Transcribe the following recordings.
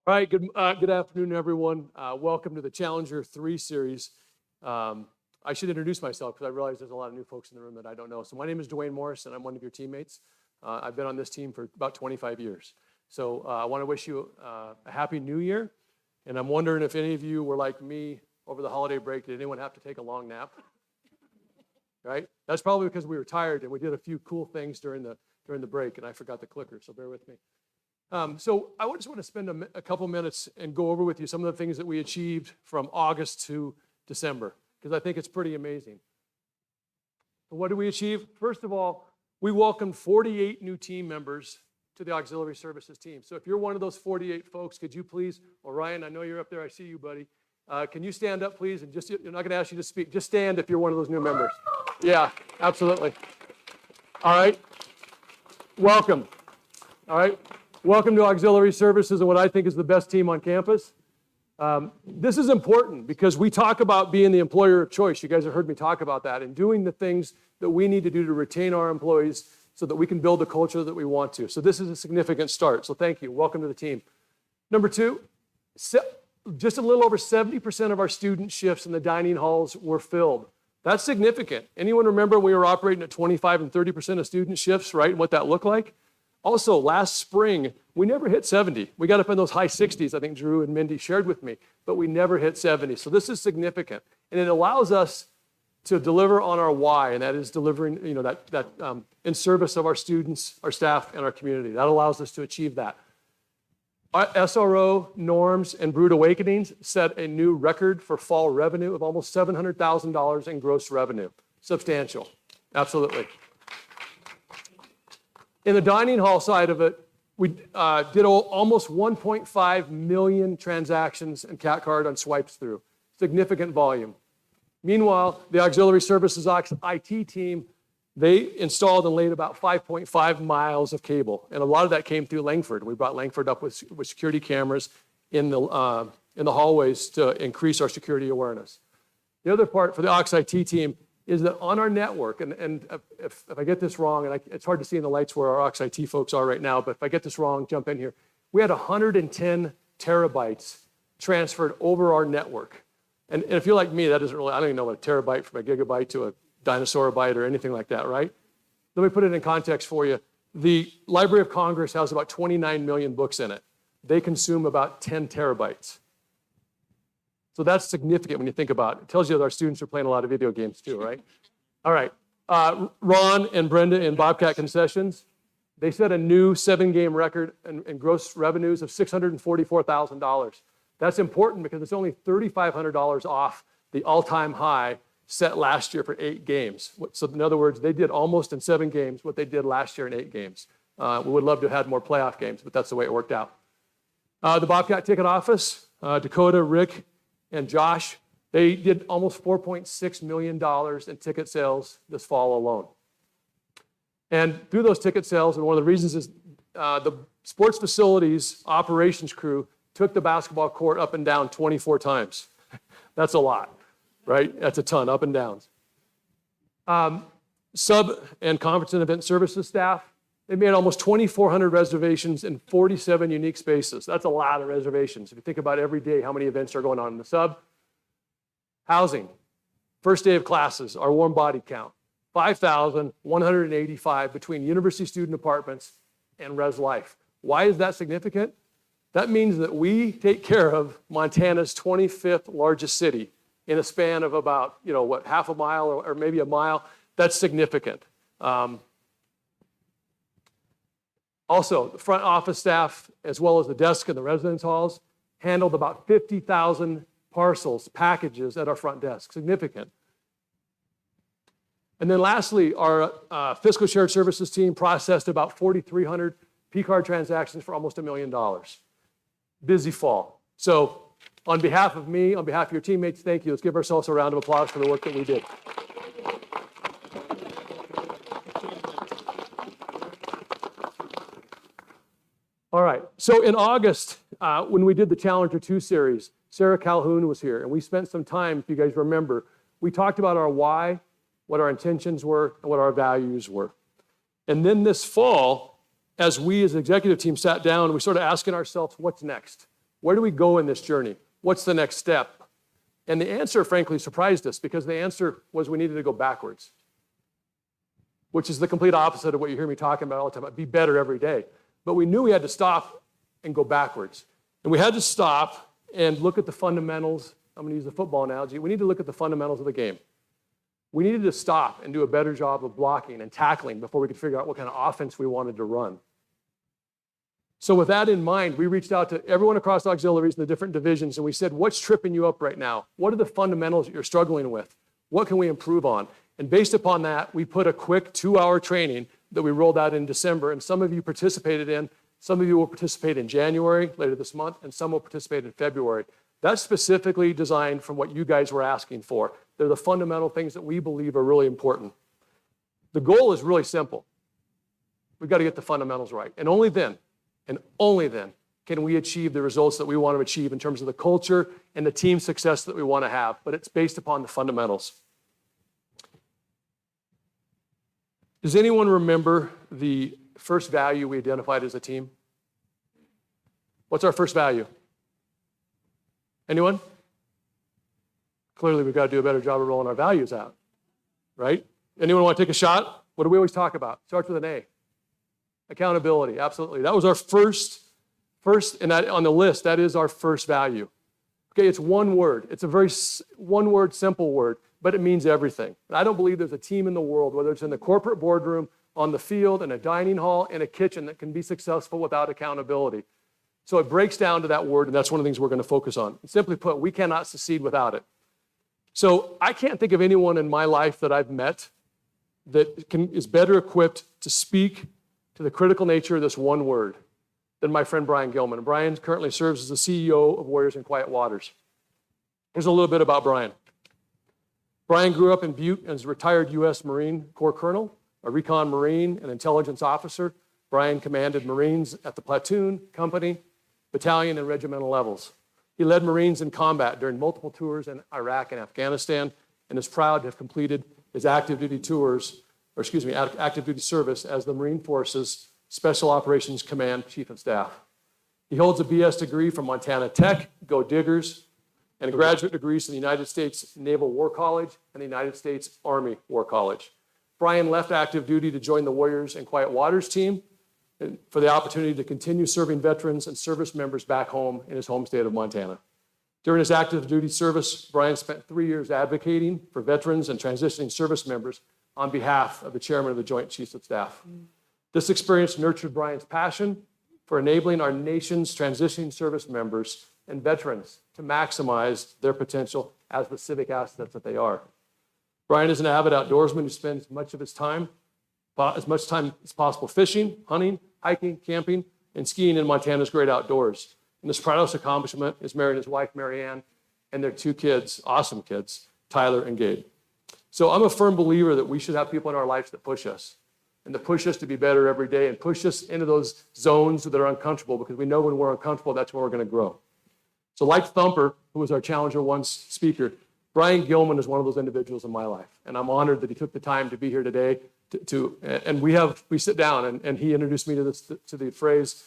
All right, good afternoon, everyone. Welcome to the Challenger 3 series. I should introduce myself because I realize there's a lot of new folks in the room that I don't know. So my name is Dwayne Morris, and I'm one of your teammates. I've been on this team for about 25 years. So I want to wish you a happy new year. And I'm wondering if any of you were like me over the holiday break. Did anyone have to take a long nap? Right? That's probably because we were tired and we did a few cool things during the break, and I forgot the clicker, so bear with me. So I just want to spend a couple minutes and go over with you some of the things that we achieved from August to December, because I think it's pretty amazing. What did we achieve? First of all, we welcomed 48 new team members to the auxiliary services team. So if you're one of those 48 folks, could you please, Ryan, I know you're up there, I see you, buddy. Can you stand up, please? And just, you're not going to ask you to speak. Just stand if you're one of those new members. Yeah, absolutely. All right. Welcome. All right. Welcome to Auxiliary Services and what I think is the best team on campus. This is important because we talk about being the employer of choice. You guys have heard me talk about that and doing the things that we need to do to retain our employees so that we can build the culture that we want to. So this is a significant start. So thank you. Welcome to the team. Number two, just a little over 70% of our student shifts in the dining halls were filled. That's significant. Anyone remember we were operating at 25 and 30% of student shifts, right? And what that looked like? Also, last spring, we never hit 70. We got up in those high 60s, I think Drew and Mindy shared with me, but we never hit 70. So this is significant. And it allows us to deliver on our why, and that is delivering, in service of our students, our staff, and our community. That allows us to achieve that. Our SRO, Norms, and Brood Awakenings set a new record for fall revenue of almost $700,000 in gross revenue. Substantial, absolutely. In the dining hall side of it, we did almost 1.5 million transactions and CAT card on swipes through. Significant volume. Meanwhile, the Auxiliary Services IT team, they installed and laid about 5.5 miles of cable. And a lot of that came through Langford. We brought Langford up with security cameras in the hallways to increase our security awareness. The other part for the Aux IT team is that on our network, and if I get this wrong, and it's hard to see in the lights where our Aux IT folks are right now, but if I get this wrong, jump in here. We had 110 terabytes transferred over our network. And if you're like me, that doesn't really, I don't even know what a terabyte from a gigabyte to a dinosaur byte or anything like that, right? Let me put it in context for you. The Library of Congress has about 29 million books in it. They consume about 10 terabytes. So that's significant when you think about it. It tells you that our students are playing a lot of video games too, right? All right. Ron and Brenda in Bobcat Concessions, they set a new 7-game record in gross revenues of $644,000. That's important because it's only $3,500 off the all-time high set last year for 8 games. So in other words, they did almost in 7 games what they did last year in 8 games. We would love to have had more playoff games, but that's the way it worked out. The Bobcat Ticket Office, Dakota, Rick, and Josh, they did almost $4.6 million in ticket sales this fall alone. And through those ticket sales, and one of the reasons is the sports facilities operations crew took the basketball court up and down 24 times. That's a lot, right? That's a ton, up and downs. Sub and conference and event services staff, they made almost 2,400 reservations in 47 unique spaces. That's a lot of reservations. If you think about every day, how many events are going on in the sub. Housing, first day of classes, our warm body count, 5,185 between university student apartments and Res Life. Why is that significant? That means that we take care of Montana's 25th largest city in a span of about, half a mile or maybe a mile. That's significant. Also, the front office staff, as well as the desk and the residence halls, handled about 50,000 parcels, packages at our front desk. Significant. And then lastly, our fiscal shared services team processed about 4,300 P-card transactions for almost $1 million. Busy fall. So on behalf of me, on behalf of your teammates, thank you. Let's give ourselves a round of applause for the work that we did. All right, so in August, when we did the Challenger 2 series, Sarah Calhoun was here, and we spent some time, if you guys remember, we talked about our why, what our intentions were, and what our values were. And then this fall, as we as the executive team sat down, we started asking ourselves, what's next? Where do we go in this journey? What's the next step? And the answer, frankly, surprised us because the answer was we needed to go backwards, which is the complete opposite of what you hear me talking about all the time, about be better every day. But we knew we had to stop and go backwards. And we had to stop and look at the fundamentals. I'm going to use the football analogy. We need to look at the fundamentals of the game. We needed to stop and do a better job of blocking and tackling before we could figure out what kind of offense we wanted to run. So with that in mind, we reached out to everyone across auxiliaries in the different divisions, and we said, what's tripping you up right now? What are the fundamentals that you're struggling with? What can we improve on? And based upon that, we put a quick 2-hour training that we rolled out in December, and some of you participated in. Some of you will participate in January, later this month, and some will participate in February. That's specifically designed from what you guys were asking for. They're the fundamental things that we believe are really important. The goal is really simple. We've got to get the fundamentals right. And only then can we achieve the results that we want to achieve in terms of the culture and the team success that we want to have. But it's based upon the fundamentals. Does anyone remember the first value we identified as a team? What's our first value? Anyone? Clearly, we've got to do a better job of rolling our values out, right? Anyone want to take a shot? What do we always talk about? Starts with an A. Accountability, absolutely. That was our first, and that on the list, that is our first value. Okay, it's one word. It's a very one-word, simple word, but it means everything. And I don't believe there's a team in the world, whether it's in the corporate boardroom, on the field, in a dining hall, in a kitchen, that can be successful without accountability. So it breaks down to that word, and that's one of the things we're going to focus on. Simply put, we cannot succeed without it. So I can't think of anyone in my life that I've met that is better equipped to speak to the critical nature of this one word than my friend Brian Gilman. Brian currently serves as the CEO of Warriors in Quiet Waters. Here's a little bit about Brian. Brian grew up in Butte and is a retired U.S. Marine Corps colonel, a recon Marine, and intelligence officer. Brian commanded Marines at the platoon, company, battalion, and regimental levels. He led Marines in combat during multiple tours in Iraq and Afghanistan, and is proud to have completed his active duty service as the Marine Forces Special Operations Command Chief of Staff. He holds a BS degree from Montana Tech, Go Diggers, and graduate degrees from the United States Naval War College and the United States Army War College. Brian left active duty to join the Warriors in Quiet Waters team for the opportunity to continue serving veterans and service members back home in his home state of Montana. During his active duty service, Brian spent 3 years advocating for veterans and transitioning service members on behalf of the chairman of the Joint Chiefs of Staff. This experience nurtured Brian's passion for enabling our nation's transitioning service members and veterans to maximize their potential as the civic assets that they are. Brian is an avid outdoorsman who spends as much time as possible fishing, hunting, hiking, camping, and skiing in Montana's great outdoors. And this proudest accomplishment is marrying his wife, Marianne, and their 2 kids, awesome kids, Tyler and Gabe. So I'm a firm believer that we should have people in our lives that push us, and that push us to be better every day and push us into those zones that are uncomfortable, because we know when we're uncomfortable, that's when we're going to grow. So like Thumper, who was our Challenger 1 speaker, Brian Gilman is one of those individuals in my life. And I'm honored that he took the time to be here today and we sit down and he introduced me to the phrase,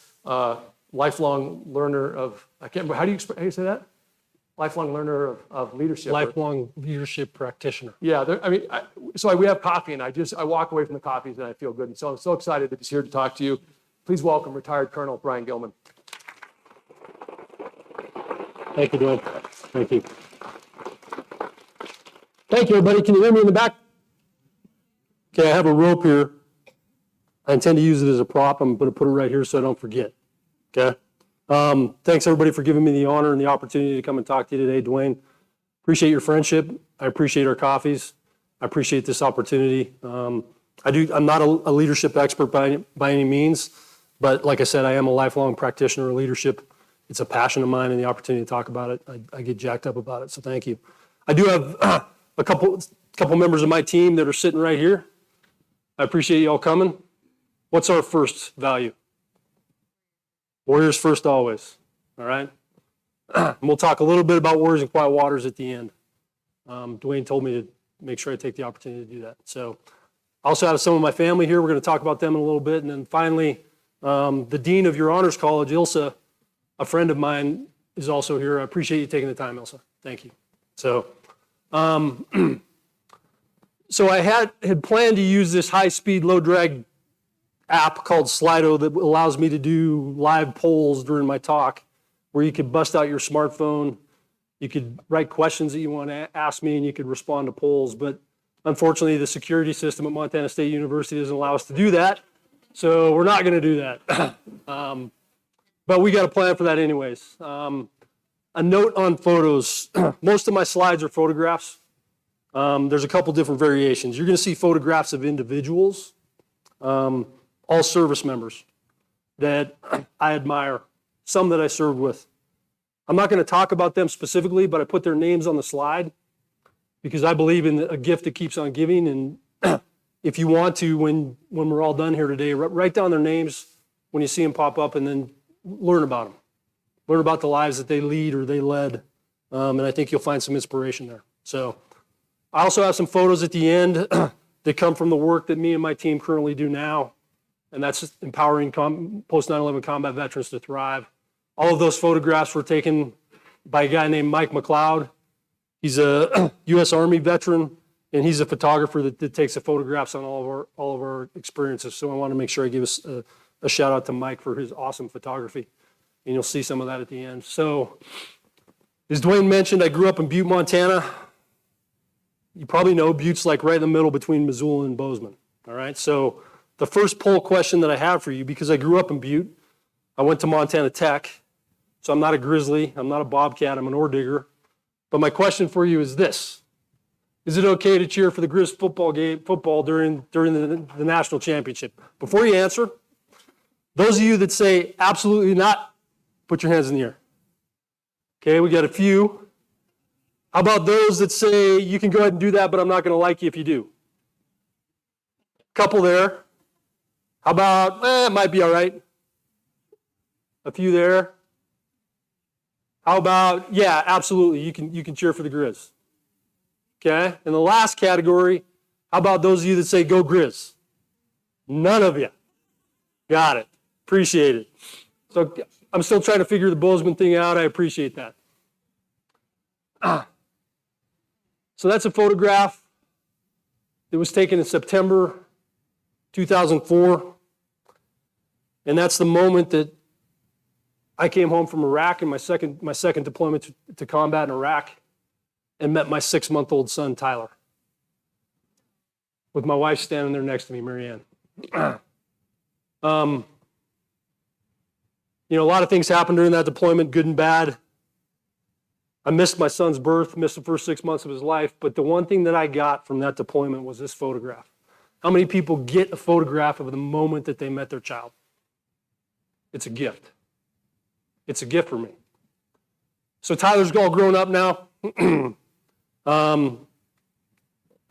lifelong learner of, I can't remember, how do you say that? Lifelong learner of leadership. Lifelong leadership practitioner. Yeah, we have coffee and I walk away from the coffees and I feel good. And so I'm so excited that he's here to talk to you. Please welcome retired Colonel Brian Gilman. Thank you, Dwayne. Thank you. Thank you, everybody. Can you hear me in the back? Okay, I have a rope here. I intend to use it as a prop. I'm going to put it right here so I don't forget. Okay? Thanks, everybody, for giving me the honor and the opportunity to come and talk to you today, Dwayne. Appreciate your friendship. I appreciate our coffees. I appreciate this opportunity. I'm not a leadership expert by any means, but like I said, I am a lifelong practitioner of leadership. It's a passion of mine, and the opportunity to talk about it, I get jacked up about it, so thank you. I do have a couple members of my team that are sitting right here. I appreciate you all coming. What's our first value? Warriors first always, all right? And we'll talk a little bit about Warriors in Quiet Waters at the end. Dwayne told me to make sure I take the opportunity to do that. So I also have some of my family here. We're going to talk about them in a little bit. And then finally, the dean of your honors college, Ilsa, a friend of mine, is also here. I appreciate you taking the time, Elsa. Thank you. So I had planned to use this high-speed, low-drag app called Slido that allows me to do live polls during my talk, where you could bust out your smartphone, you could write questions that you want to ask me, and you could respond to polls. But unfortunately, the security system at Montana State University doesn't allow us to do that, so we're not going to do that. But we got a plan for that anyways. A note on photos. Most of my slides are photographs. There's a couple different variations. You're going to see photographs of individuals, all service members that I admire, some that I served with. I'm not going to talk about them specifically, but I put their names on the slide because I believe in a gift that keeps on giving. And if you want to, when we're all done here today, write down their names when you see them pop up and then learn about them. Learn about the lives that they lead or they led. And I think you'll find some inspiration there. So I also have some photos at the end that come from the work that me and my team currently do now. And that's empowering post 9/11 combat veterans to thrive. All of those photographs were taken by a guy named Mike McLeod. He's a U.S. Army veteran, and he's a photographer that takes the photographs on all of our experiences. So I want to make sure I give us a shout out to Mike for his awesome photography. And you'll see some of that at the end. So as Dwayne mentioned, I grew up in Butte, Montana. You probably know Butte's like right in the middle between Missoula and Bozeman. All right, so the first poll question that I have for you, because I grew up in Butte, I went to Montana Tech, so I'm not a Grizzly, I'm not a Bobcat, I'm an ore digger. But my question for you is this: is it okay to cheer for the Grizz football during the national championship? Before you answer, those of you that say absolutely not, put your hands in the air. Okay, we got a few. How about those that say you can go ahead and do that, but I'm not going to like you if you do? Couple there. How about, it might be all right. A few there. How about, yeah, absolutely, you can cheer for the Grizz. Okay, and the last category, how about those of you that say go Grizz? None of you. Got it. Appreciate it. So I'm still trying to figure the Bozeman thing out. I appreciate that. So that's a photograph that was taken in September 2004. And that's the moment that I came home from Iraq in my second deployment to combat in Iraq and met my 6-month-old son, Tyler, with my wife standing there next to me, Marianne. You know, a lot of things happened during that deployment, good and bad. I missed my son's birth, missed the first 6 months of his life, but the one thing that I got from that deployment was this photograph. How many people get a photograph of the moment that they met their child? It's a gift. It's a gift for me. So Tyler's all grown up now.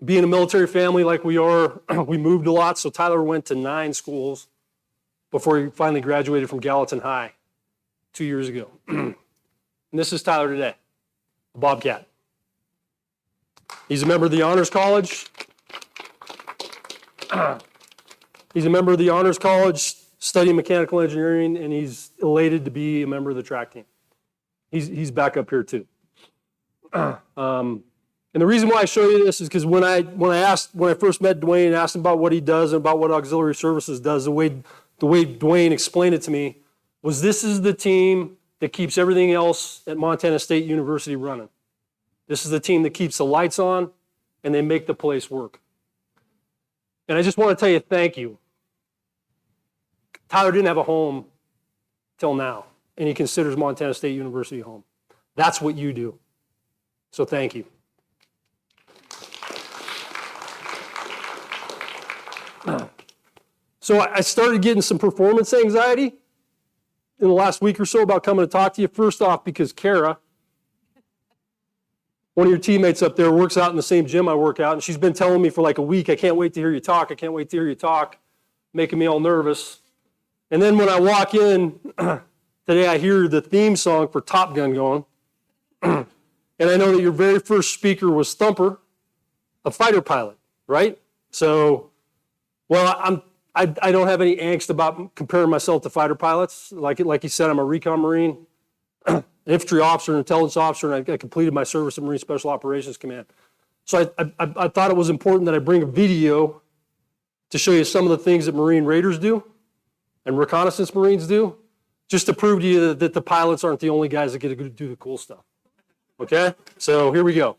Being a military family like we are, we moved a lot, so Tyler went to 9 schools before he finally graduated from Gallatin High 2 years ago. And this is Tyler today, a Bobcat. He's a member of the Honors College. He's a member of the Honors College studying mechanical engineering, and he's elated to be a member of the track team. He's back up here too. And the reason why I show you this is because when I first met Dwayne and asked him about what he does and about what auxiliary services does, the way Dwayne explained it to me was this is the team that keeps everything else at Montana State University running. This is the team that keeps the lights on and they make the place work. And I just want to tell you thank you. Tyler didn't have a home till now, and he considers Montana State University home. That's what you do. So thank you. So I started getting some performance anxiety in the last week or so about coming to talk to you. First off, because Kara, one of your teammates up there, works out in the same gym I work out, and she's been telling me for like a week, I can't wait to hear you talk, I can't wait to hear you talk, making me all nervous. And then when I walk in today, I hear the theme song for Top Gun going, and I know that your very first speaker was Thumper, a fighter pilot, right? So, well, I don't have any angst about comparing myself to fighter pilots. Like you said, I'm a recon Marine. infantry officer, an intelligence officer, and I completed my service at Marine Special Operations Command. So I thought it was important that I bring a video to show you some of the things that Marine Raiders do and reconnaissance Marines do, just to prove to you that the pilots aren't the only guys that get to do the cool stuff. Okay? So here we go.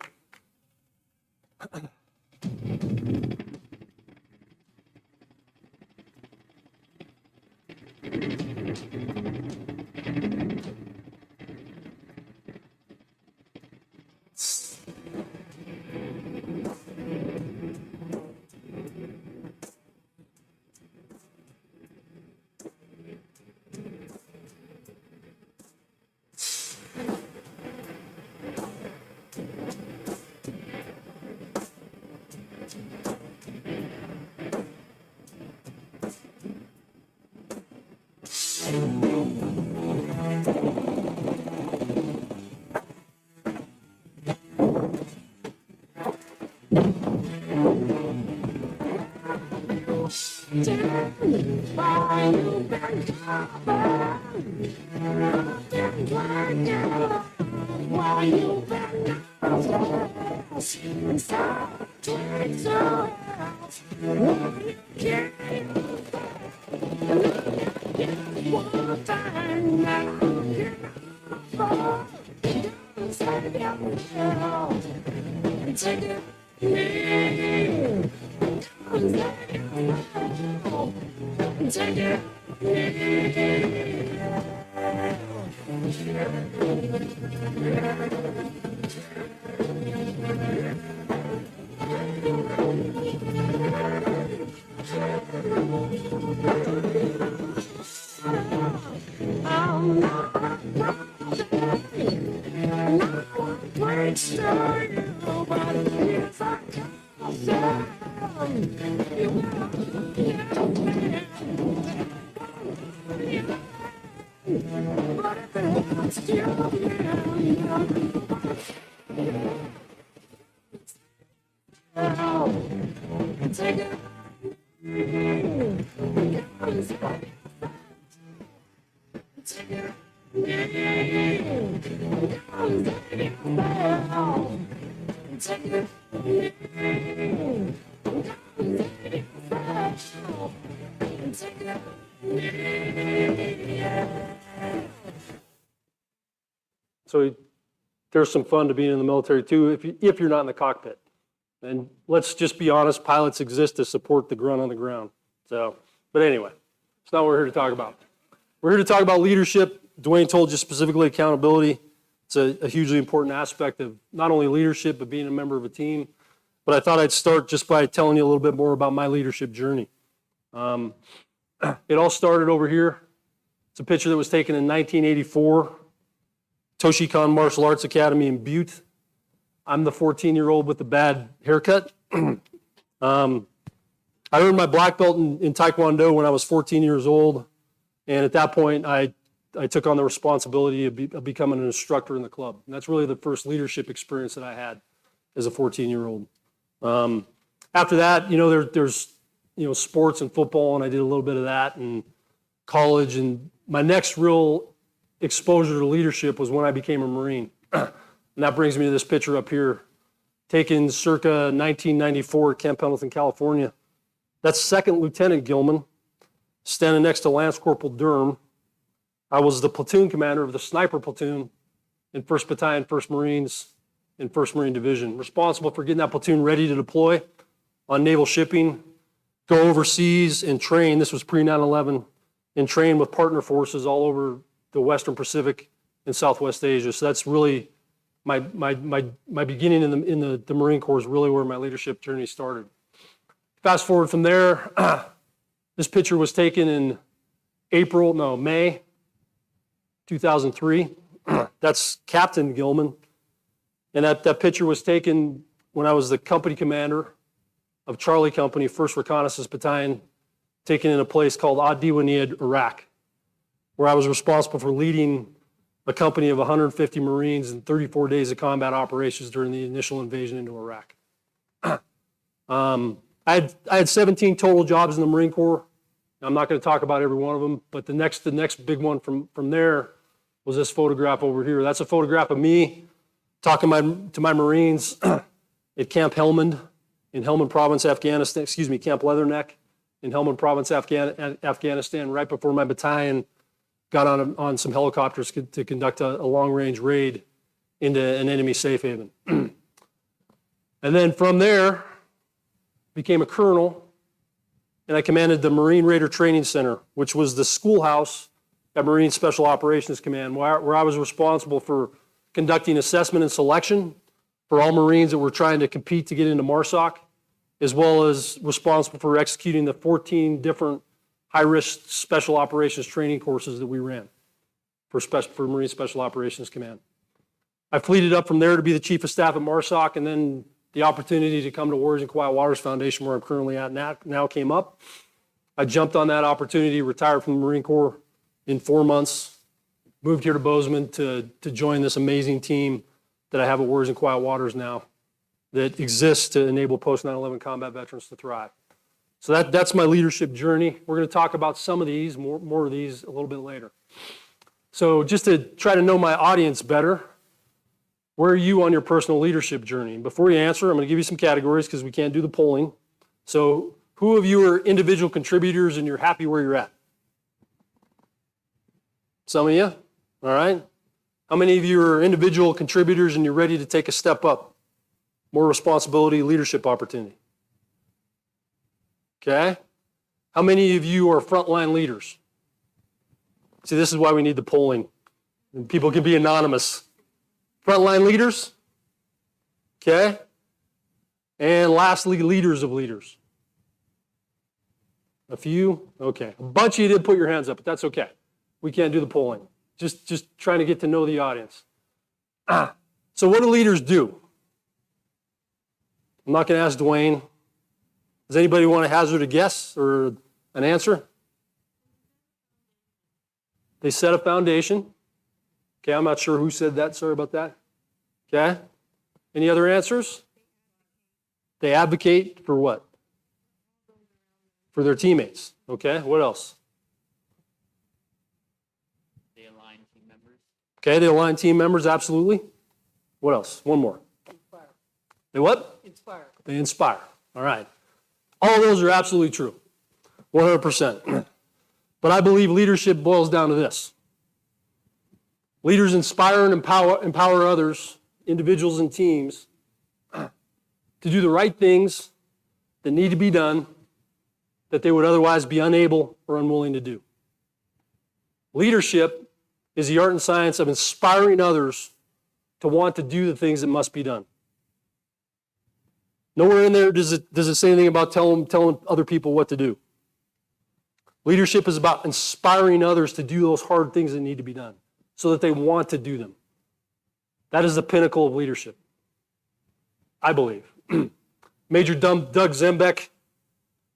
So there's some fun to being in the military too, if you're not in the cockpit. And let's just be honest, pilots exist to support the grunt on the ground. So, but anyway, it's not what we're here to talk about. We're here to talk about leadership. Dwayne told you specifically accountability. It's a hugely important aspect of not only leadership, but being a member of a team. But I thought I'd start just by telling you a little bit more about my leadership journey. It all started over here. It's a picture that was taken in 1984, Toshikan Martial Arts Academy in Butte. I'm the 14-year-old with the bad haircut. I earned my black belt in Taekwondo when I was 14 years old. And at that point, I took on the responsibility of becoming an instructor in the club. And that's really the first leadership experience that I had as a 14-year-old. After that, there's sports and football, and I did a little bit of that in college. And my next real exposure to leadership was when I became a Marine. And that brings me to this picture up here, taken circa 1994 at Camp Pendleton, California. That's Second Lieutenant Gilman, standing next to Lance Corporal Durham. I was the platoon commander of the sniper platoon in 1st Battalion, 1st Marines, in 1st Marine Division, responsible for getting that platoon ready to deploy on naval shipping, go overseas and train. This was pre-9/11, and train with partner forces all over the Western Pacific and Southwest Asia. So that's really my beginning in the Marine Corps is really where my leadership journey started. Fast forward from there, this picture was taken in May 2003. That's Captain Gilman. And that picture was taken when I was the company commander of Charlie Company, 1st Reconnaissance Battalion, taken in a place called Ad Diwaniyad, Iraq, where I was responsible for leading a company of 150 Marines in 34 days of combat operations during the initial invasion into Iraq. I had 17 total jobs in the Marine Corps. I'm not going to talk about every one of them, but the next big one from there was this photograph over here. That's a photograph of me talking to my Marines at Camp Helmand in Helmand Province, Afghanistan, Camp Leatherneck in Helmand Province, Afghanistan, right before my battalion got on some helicopters to conduct a long-range raid into an enemy safe haven. And then from there, became a colonel, and I commanded the Marine Raider Training Center, which was the schoolhouse at Marine Special Operations Command, where I was responsible for conducting assessment and selection for all Marines that were trying to compete to get into MARSOC, as well as responsible for executing the 14 different high-risk special operations training courses that we ran for Marine Special Operations Command. I fleeted up from there to be the Chief of Staff at MARSOC, and then the opportunity to come to Warriors in Quiet Waters Foundation, where I'm currently at now came up. I jumped on that opportunity, retired from the Marine Corps in 4 months, moved here to Bozeman to join this amazing team that I have at Warriors in Quiet Waters now that exists to enable post-9/11 combat veterans to thrive. So that's my leadership journey. We're going to talk about some of these, more of these a little bit later. So just to try to know my audience better, where are you on your personal leadership journey? Before you answer, I'm going to give you some categories because we can't do the polling. So who of you are individual contributors and you're happy where you're at? Some of you? All right. How many of you are individual contributors and you're ready to take a step up? More responsibility, leadership opportunity. Okay. How many of you are frontline leaders? See, this is why we need the polling. And people can be anonymous. Frontline leaders. Okay. And lastly, leaders of leaders. A few? Okay. A bunch of you did put your hands up, but that's okay. We can't do the polling. Just trying to get to know the audience. So what do leaders do? I'm not going to ask Dwayne. Does anybody want to hazard a guess or an answer? They set a foundation. Okay, I'm not sure who said that. Sorry about that. Okay. Any other answers? They advocate for what? For their teammates. Okay, what else? They align team members. Okay, they align team members, absolutely. What else? One more. Inspire. They what? Inspire. They inspire. All right. All of those are absolutely true. 100%. But I believe leadership boils down to this. Leaders inspire and empower others, individuals and teams, to do the right things that need to be done that they would otherwise be unable or unwilling to do. Leadership is the art and science of inspiring others to want to do the things that must be done. Nowhere in there does it say anything about telling other people what to do. Leadership is about inspiring others to do those hard things that need to be done so that they want to do them. That is the pinnacle of leadership, I believe. Major Doug Zembeck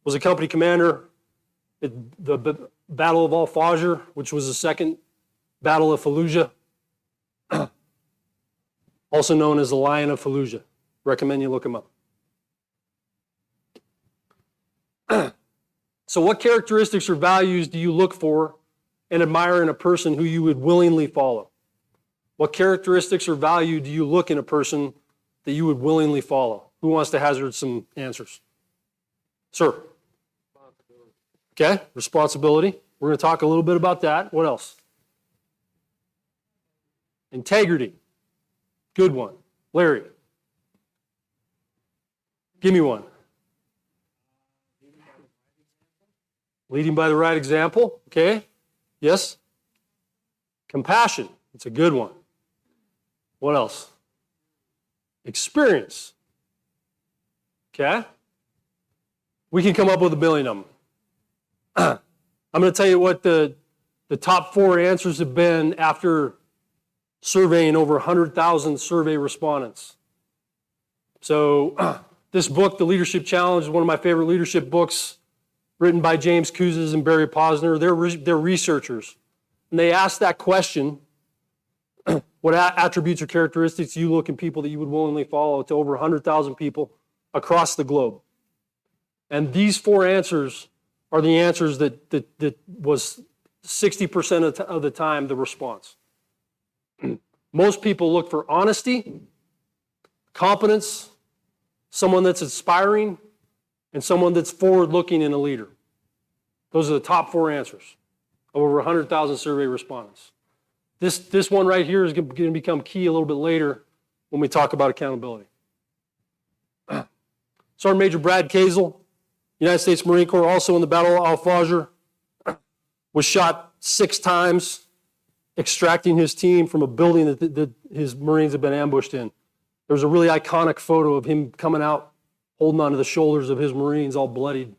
was a company commander at the Battle of Al-Fajr, which was the second Battle of Fallujah, also known as the Lion of Fallujah. Recommend you look him up. So what characteristics or values do you look for and admire in a person who you would willingly follow? What characteristics or value do you look in a person that you would willingly follow? Who wants to hazard some answers? Sir? Okay, responsibility. We're going to talk a little bit about that. What else? Integrity. Good one. Larry? Give me one. Leading by the right example. Okay. Yes? Compassion. It's a good one. What else? Experience. Okay. We can come up with a billion of them. I'm going to tell you what the top 4 answers have been after surveying over 100,000 survey respondents. So this book, The Leadership Challenge, is one of my favorite leadership books, written by James Kouzes and Barry Posner. They're researchers. And they asked that question, what attributes or characteristics you look in people that you would willingly follow, to over 100,000 people across the globe. And these 4 answers are the answers that was 60% of the time the response. Most people look for honesty, competence, someone that's inspiring, and someone that's forward-looking in a leader. Those are the top 4 answers of over 100,000 survey respondents. This one right here is going to become key a little bit later when we talk about accountability. Sergeant Major Brad Kazel, United States Marine Corps, also in the Battle of Al-Fajr, was shot 6 times, extracting his team from a building that his Marines had been ambushed in. There was a really iconic photo of him coming out, holding onto the shoulders of his Marines, all bloodied,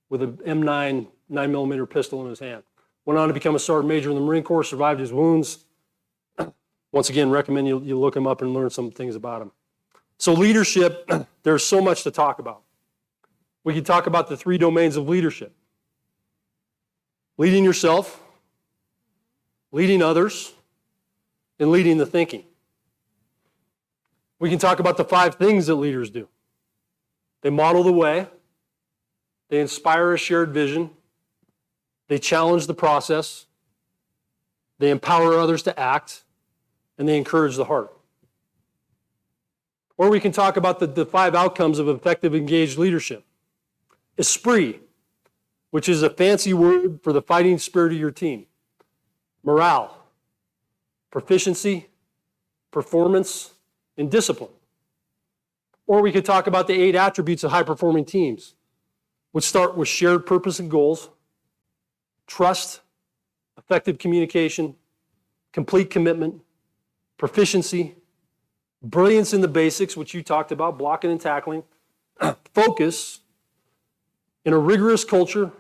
with an M9 9mm pistol in his hand. Went on to become a sergeant major in the Marine Corps, survived his wounds. Once again, recommend you look him up and learn some things about him. So leadership, there's so much to talk about. We can talk about the 3 domains of leadership. Leading yourself, leading others, and leading the thinking. We can talk about the 5 things that leaders do. They model the way, they inspire a shared vision, they challenge the process, they empower others to act, and they encourage the heart. Or we can talk about the 5 outcomes of effective engaged leadership. Esprit, which is a fancy word for the fighting spirit of your team. Morale, proficiency, performance, and discipline. Or we could talk about the 8 attributes of high-performing teams, which start with shared purpose and goals, trust, effective communication, complete commitment, proficiency, brilliance in the basics, which you talked about, blocking and tackling, focus, in a rigorous culture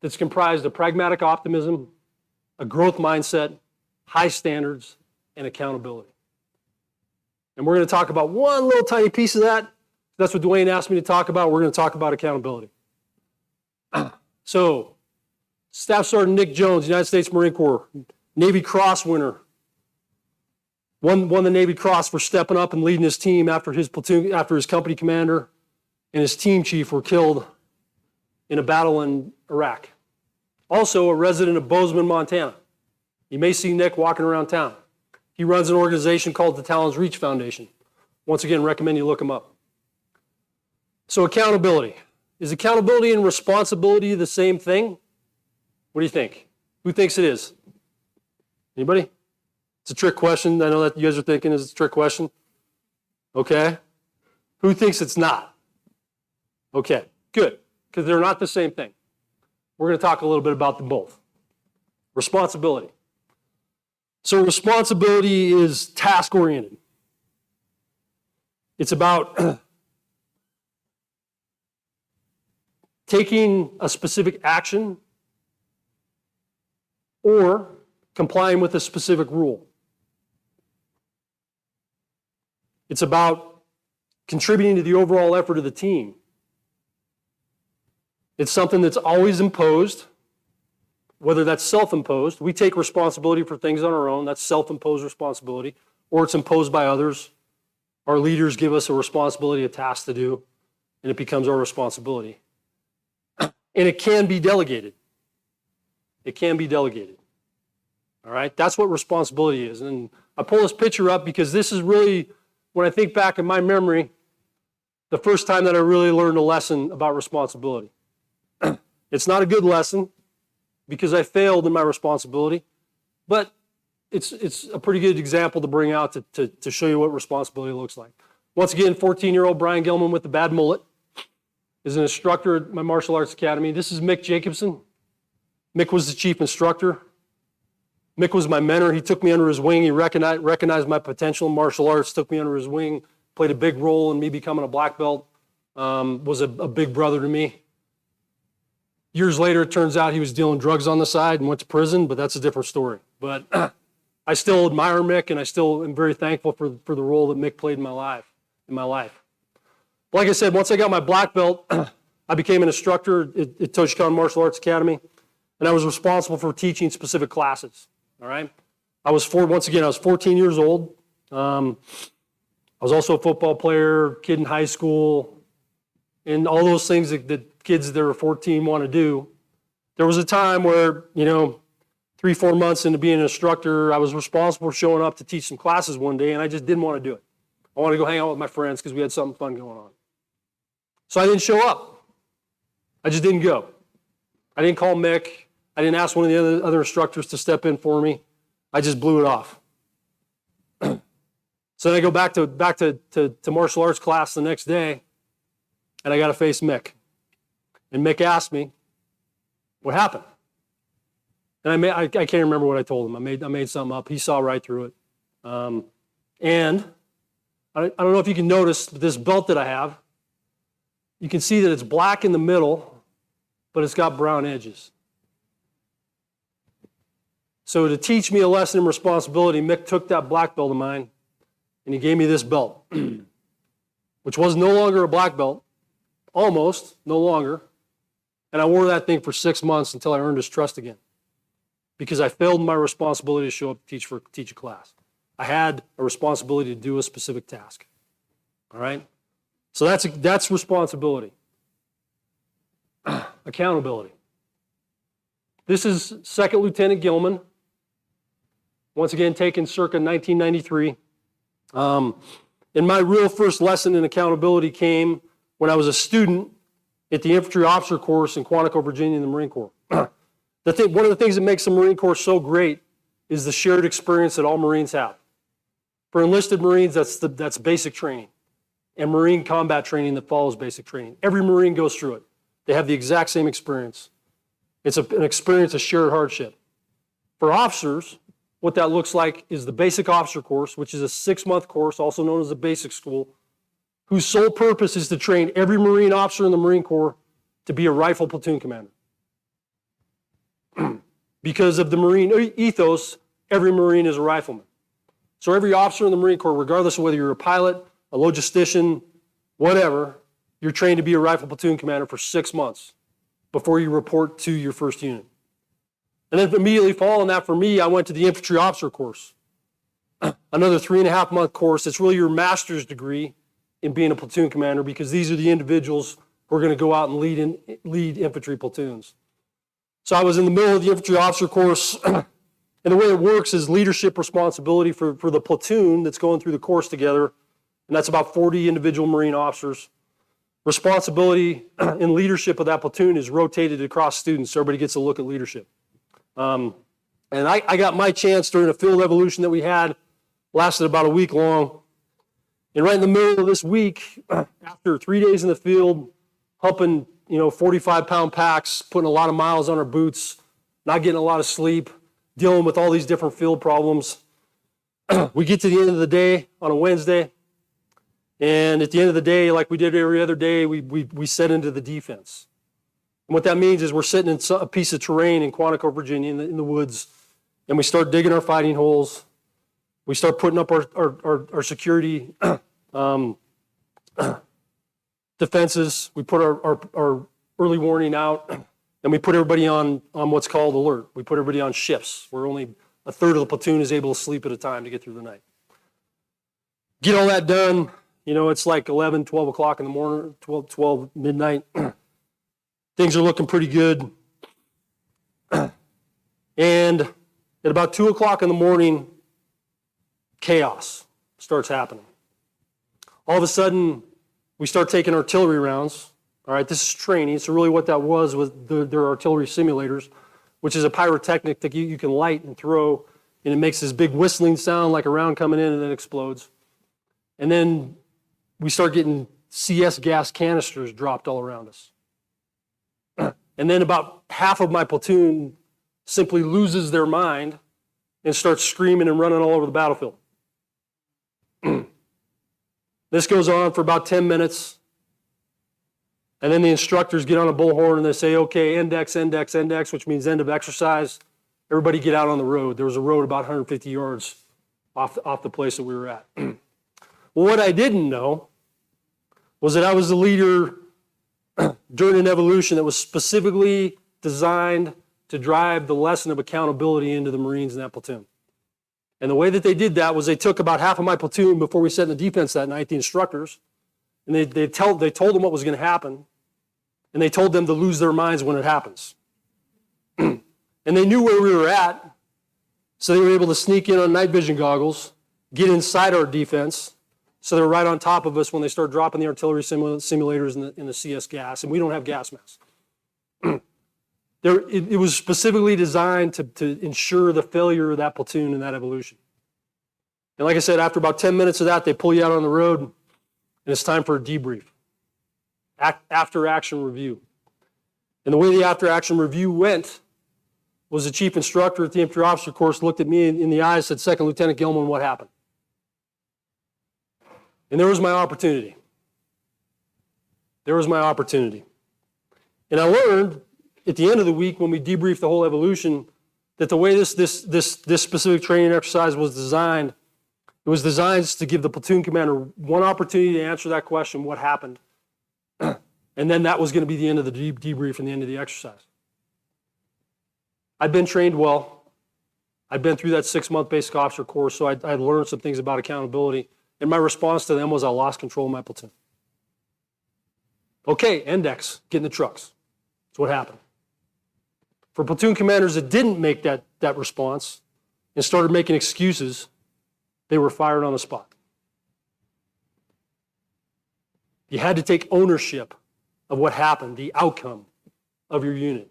that's comprised of pragmatic optimism, a growth mindset, high standards, and accountability. And we're going to talk about one little tiny piece of that. That's what Dwayne asked me to talk about. We're going to talk about accountability. So, Staff Sergeant Nick Jones, United States Marine Corps, Navy Cross winner. Won the Navy Cross for stepping up and leading his team after his company commander and his team chief were killed in a battle in Iraq. Also a resident of Bozeman, Montana. You may see Nick walking around town. He runs an organization called the Talons Reach Foundation. Once again, recommend you look him up. So accountability. Is accountability and responsibility the same thing? What do you think? Who thinks it is? Anybody? It's a trick question. I know that you guys are thinking it's a trick question. Okay. Who thinks it's not? Okay, good. Because they're not the same thing. We're going to talk a little bit about them both. Responsibility. So responsibility is task-oriented. It's about taking a specific action or complying with a specific rule. It's about contributing to the overall effort of the team. It's something that's always imposed, whether that's self-imposed. We take responsibility for things on our own. That's self-imposed responsibility. Or it's imposed by others. Our leaders give us a responsibility, a task to do, and it becomes our responsibility. And it can be delegated. It can be delegated. All right? That's what responsibility is. And I pull this picture up because this is really, when I think back in my memory, the first time that I really learned a lesson about responsibility. It's not a good lesson because I failed in my responsibility, but it's a pretty good example to bring out to show you what responsibility looks like. Once again, 14-year-old Brian Gilman with the bad mullet is an instructor at my martial arts academy. This is Mick Jacobson. Mick was the chief instructor. Mick was my mentor. He took me under his wing. He recognized my potential in martial arts, took me under his wing, played a big role in me becoming a black belt, was a big brother to me. Years later, it turns out he was dealing drugs on the side and went to prison, but that's a different story. But I still admire Mick, and I still am very thankful for the role that Mick played in my life. But like I said, once I got my black belt, I became an instructor at Toshikan Martial Arts Academy, and I was responsible for teaching specific classes. All right. I was 14 years old. I was also a football player, kid in high school, and all those things that kids that are 14 want to do. There was a time where, 3-4 months into being an instructor, I was responsible for showing up to teach some classes one day, and I just didn't want to do it. I wanted to go hang out with my friends because we had something fun going on. So I didn't show up. I just didn't go. I didn't call Mick. I didn't ask one of the other instructors to step in for me. I just blew it off. So then I go back to martial arts class the next day, and I got to face Mick. And Mick asked me, "What happened?" And I can't remember what I told him. I made something up. He saw right through it. And I don't know if you can notice this belt that I have. You can see that it's black in the middle, but it's got brown edges. So to teach me a lesson in responsibility, Mick took that black belt of mine and he gave me this belt, which was no longer a black belt, almost, no longer. And I wore that thing for 6 months until I earned his trust again, because I failed my responsibility to show up to teach a class. I had a responsibility to do a specific task. All right? So that's responsibility. Accountability. This is Second Lieutenant Gilman, once again taken circa 1993. And my real first lesson in accountability came when I was a student at the infantry officer course in Quantico, Virginia in the Marine Corps. One of the things that makes the Marine Corps so great is the shared experience that all Marines have. For enlisted Marines, that's basic training, and Marine combat training that follows basic training. Every Marine goes through it. They have the exact same experience. It's an experience of shared hardship. For officers, what that looks like is the basic officer course, which is a 6-month course, also known as the basic school, whose sole purpose is to train every Marine officer in the Marine Corps to be a rifle platoon commander. Because of the Marine ethos, every Marine is a rifleman. So every officer in the Marine Corps, regardless of whether you're a pilot, a logistician, whatever, you're trained to be a rifle platoon commander for 6 months before you report to your first unit. And then immediately following that, for me, I went to the infantry officer course. Another 3.5-month course. It's really your master's degree in being a platoon commander, because these are the individuals who are going to go out and lead infantry platoons. So I was in the middle of the infantry officer course, and the way it works is leadership responsibility for the platoon that's going through the course together, and that's about 40 individual Marine officers. Responsibility in leadership of that platoon is rotated across students, so everybody gets a look at leadership. And I got my chance during a field evolution that we had, lasted about a week long. And right in the middle of this week, after 3 days in the field, humping 45-pound packs, putting a lot of miles on our boots, not getting a lot of sleep, dealing with all these different field problems, we get to the end of the day on a Wednesday, and at the end of the day, like we did every other day, we set into the defense. And what that means is we're sitting in a piece of terrain in Quantico, Virginia, in the woods, and we start digging our fighting holes. We start putting up our security defenses. We put our early warning out, and we put everybody on what's called alert. We put everybody on shifts, where only a third of the platoon is able to sleep at a time to get through the night. Get all that done. It's like 11, 12 o'clock in the morning, 12 midnight. Things are looking pretty good. And at about 2 o'clock in the morning, chaos starts happening. All of a sudden, we start taking artillery rounds. All right, this is training. So really what that was their artillery simulators, which is a pyrotechnic that you can light and throw, and it makes this big whistling sound like a round coming in and then explodes. And then we start getting CS gas canisters dropped all around us. And then about half of my platoon simply loses their mind and starts screaming and running all over the battlefield. This goes on for about 10 minutes. And then the instructors get on a bullhorn and they say, okay, index, index, index, which means end of exercise. Everybody get out on the road. There was a road about 150 yards off the place that we were at. Well, what I didn't know was that I was the leader during an evolution that was specifically designed to drive the lesson of accountability into the Marines in that platoon. And the way that they did that was they took about half of my platoon before we set in the defense that night, the instructors, and they told them what was going to happen, and they told them to lose their minds when it happens. And they knew where we were at, So they were able to sneak in on night vision goggles, get inside our defense, so they're right on top of us when they start dropping the artillery simulators in the CS gas, and we don't have gas masks. It was specifically designed to ensure the failure of that platoon in that evolution. And like I said, after about 10 minutes of that, they pull you out on the road, and it's time for a debrief, after-action review. And the way the after-action review went was the chief instructor at the infantry officer course looked at me in the eyes and said, Second Lieutenant Gilman, what happened? And there was my opportunity. There was my opportunity. And I learned at the end of the week when we debriefed the whole evolution that the way this specific training exercise was designed, it was designed to give the platoon commander one opportunity to answer that question, what happened? And then that was going to be the end of the debrief and the end of the exercise. I'd been trained well. I'd been through that 6-month basic officer course, so I'd learned some things about accountability. And my response to them was I lost control of my platoon. Okay, index, get in the trucks. That's what happened. For platoon commanders that didn't make that response and started making excuses, they were fired on the spot. You had to take ownership of what happened, the outcome of your unit.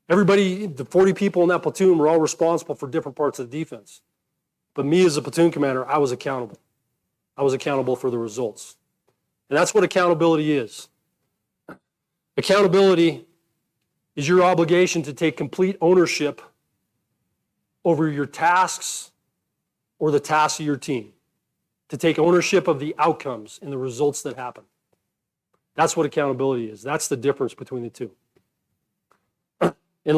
Everybody, the 40 people in that platoon were all responsible for different parts of the defense. But me as a platoon commander, I was accountable. I was accountable for the results. And that's what accountability is. Accountability is your obligation to take complete ownership over your tasks or the tasks of your team. To take ownership of the outcomes and the results that happen. That's what accountability is. That's the difference between the two. And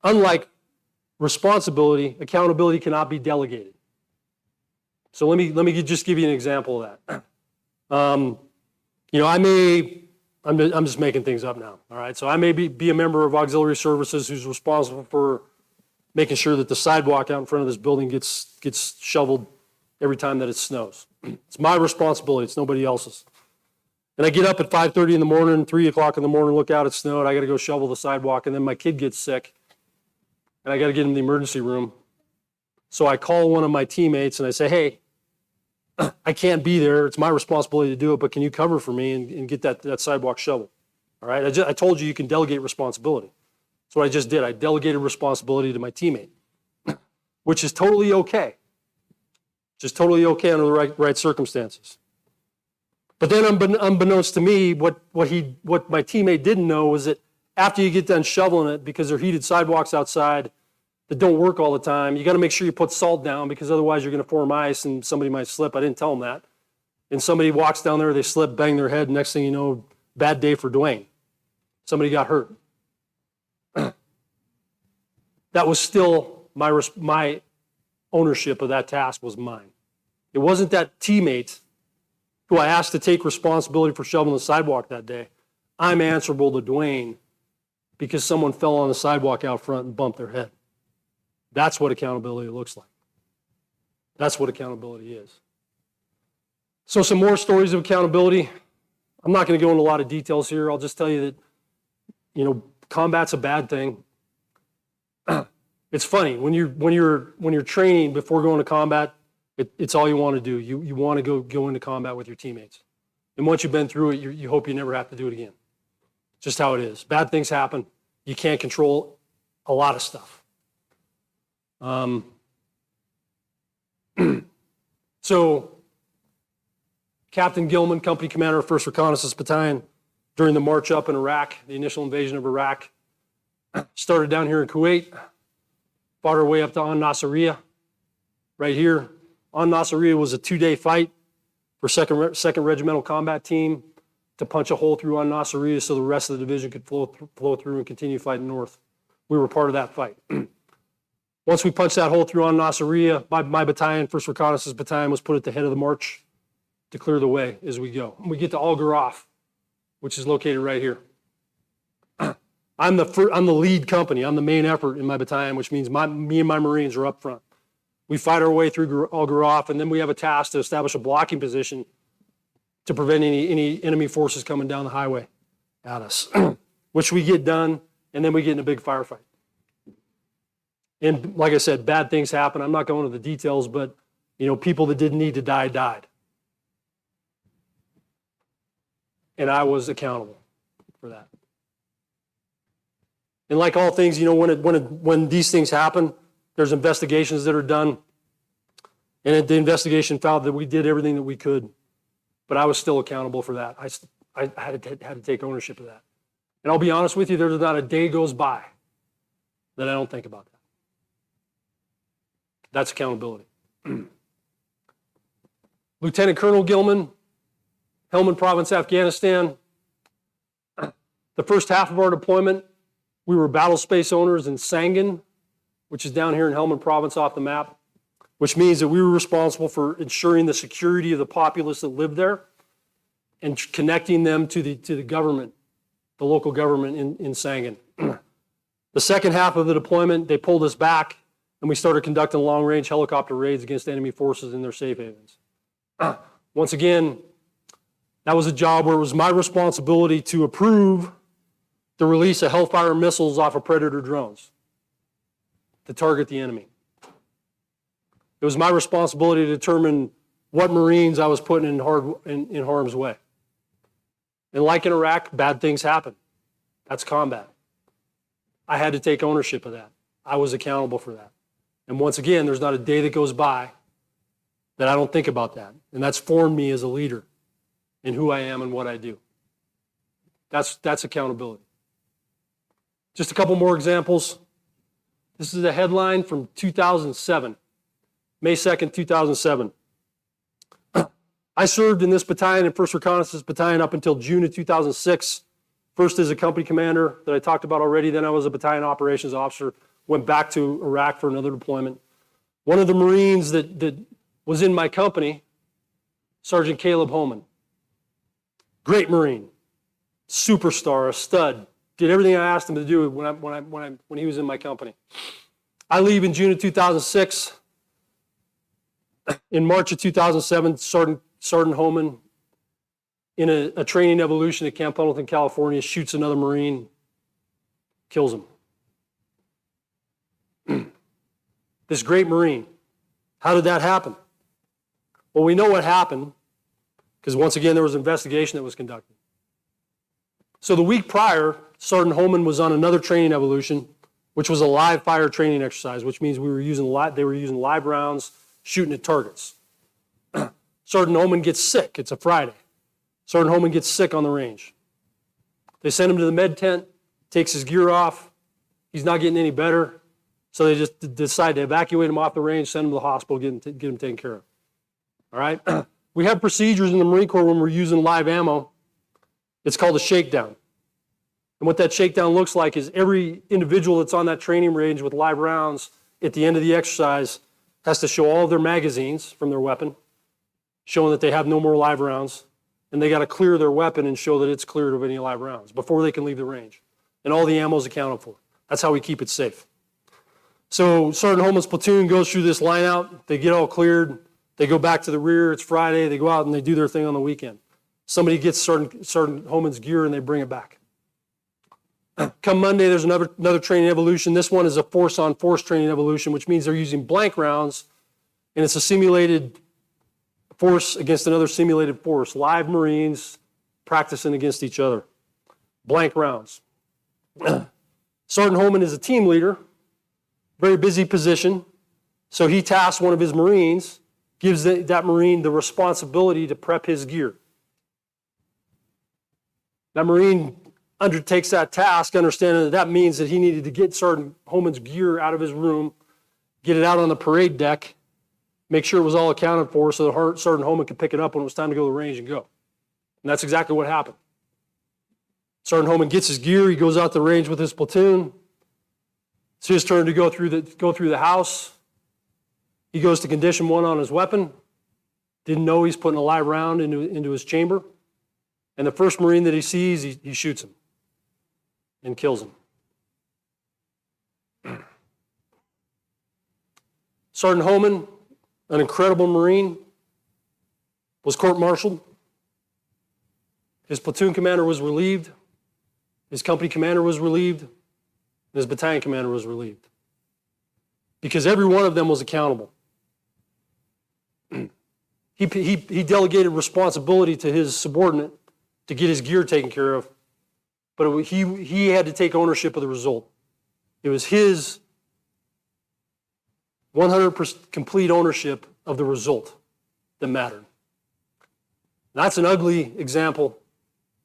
unlike responsibility, accountability cannot be delegated. So let me just give you an example of that. I'm just making things up now. All right, so I may be a member of auxiliary services who's responsible for making sure that the sidewalk out in front of this building gets shoveled every time that it snows. It's my responsibility. It's nobody else's. And I get up at 5:30 in the morning, 3 o'clock in the morning, look out, it snowed. I got to go shovel the sidewalk, and then my kid gets sick, and I got to get in the emergency room. So I call one of my teammates and I say, hey, I can't be there. It's my responsibility to do it, but can you cover for me and get that sidewalk shoveled? All right. I told you can delegate responsibility. That's what I just did. I delegated responsibility to my teammate, which is totally okay. Just totally okay under the right circumstances. But then unbeknownst to me, what my teammate didn't know was that after you get done shoveling it, because there are heated sidewalks outside that don't work all the time, you got to make sure you put salt down because otherwise you're going to form ice and somebody might slip. I didn't tell them that. And somebody walks down there, they slip, bang their head, next thing you know, bad day for Dwayne. Somebody got hurt. That was still my ownership of that task was mine. It wasn't that teammate who I asked to take responsibility for shoveling the sidewalk that day. I'm answerable to Dwayne because someone fell on the sidewalk out front and bumped their head. That's what accountability looks like. That's what accountability is. So some more stories of accountability. I'm not going to go into a lot of details here. I'll just tell you that, combat's a bad thing. It's funny when you're training before going to combat. It's all you want to do. You want to go into combat with your teammates. And once you've been through it, you hope you never have to do it again. Just how it is. Bad things happen. You can't control a lot of stuff. So, Captain Gilman, Company Commander of 1st Reconnaissance Battalion, during the march up in Iraq, the initial invasion of Iraq, started down here in Kuwait, fought our way up to Nasiriyah, right here. Nasiriyah was a 2-day fight for 2nd Regimental Combat Team to punch a hole through Nasiriyah so the rest of the division could flow through and continue fighting north. We were part of that fight. Once we punched that hole through Nasiriyah, my battalion, 1st Reconnaissance Battalion, was put at the head of the march to clear the way as we go. And we get to Al Garaf, which is located right here. I'm the lead company. I'm the main effort in my battalion, which means me and my Marines are up front. We fight our way through Al Garaf, and then we have a task to establish a blocking position to prevent any enemy forces coming down the highway at us, which we get done, and then we get in a big firefight. And like I said, bad things happen. I'm not going into the details, but people that didn't need to die died. And I was accountable for that. And like all things, when these things happen, there's investigations that are done. And the investigation found that we did everything that we could, but I was still accountable for that. I had to take ownership of that. And I'll be honest with you, there's not a day goes by that I don't think about that. That's accountability. Lieutenant Colonel Gilman, Helmand Province, Afghanistan. The first half of our deployment, we were battle space owners in Sangin, which is down here in Helmand Province off the map, which means that we were responsible for ensuring the security of the populace that lived there and connecting them to the government, the local government in Sangin. The second half of the deployment, they pulled us back and we started conducting long-range helicopter raids against enemy forces in their safe havens. Once again, that was a job where it was my responsibility to approve the release of Hellfire missiles off of Predator drones to target the enemy. It was my responsibility to determine what Marines I was putting in harm's way. And like in Iraq, bad things happen. That's combat. I had to take ownership of that. I was accountable for that. And once again, there's not a day that goes by that I don't think about that. And that's formed me as a leader in who I am and what I do. That's accountability. Just a couple more examples. This is a headline from 2007, May 2nd, 2007. I served in this battalion, in 1st Reconnaissance Battalion, up until June of 2006. First as a company commander that I talked about already, then I was a battalion operations officer, went back to Iraq for another deployment. One of the Marines that was in my company, Sergeant Caleb Holman. Great Marine, superstar, a stud, did everything I asked him to do when he was in my company. I leave in June of 2006. In March of 2007, Sergeant Holman, in a training evolution at Camp Pendleton, California, shoots another Marine, kills him. This great Marine. How did that happen? Well, we know what happened because once again, there was an investigation that was conducted. So the week prior, Sergeant Holman was on another training evolution, which was a live fire training exercise, which means they were using live rounds, shooting at targets. Sergeant Holman gets sick. It's a Friday. Sergeant Holman gets sick on the range. They send him to the med tent, takes his gear off. He's not getting any better. So they just decide to evacuate him off the range, send him to the hospital, get him taken care of. All right? We have procedures in the Marine Corps when we're using live ammo. It's called a shakedown. And what that shakedown looks like is every individual that's on that training range with live rounds at the end of the exercise has to show all of their magazines from their weapon, showing that they have no more live rounds, and they got to clear their weapon and show that it's cleared of any live rounds before they can leave the range. And all the ammo is accounted for. That's how we keep it safe. So Sergeant Holman's platoon goes through this line out. They get all cleared. They go back to the rear. It's Friday. They go out and they do their thing on the weekend. Somebody gets Sergeant Holman's gear and they bring it back. Come Monday, there's another training evolution. This one is a force-on-force training evolution, which means they're using blank rounds, and it's a simulated force against another simulated force. Live Marines practicing against each other. Blank rounds. Sergeant Holman is a team leader, very busy position, so he tasks one of his Marines, gives that Marine the responsibility to prep his gear. That Marine undertakes that task, understanding that means that he needed to get Sergeant Holman's gear out of his room, get it out on the parade deck, make sure it was all accounted for so that Sergeant Holman could pick it up when it was time to go to the range and go. And that's exactly what happened. Sergeant Holman gets his gear, he goes out the range with his platoon. It's his turn to go through the house. He goes to condition 1 on his weapon. Didn't know he's putting a live round into his chamber. And the first Marine that he sees, he shoots him and kills him. Sergeant Holman, an incredible Marine, was court-martialed. His platoon commander was relieved. His company commander was relieved. And his battalion commander was relieved. because every one of them was accountable. He delegated responsibility to his subordinate to get his gear taken care of, but he had to take ownership of the result. It was his 100% complete ownership of the result that mattered. That's an ugly example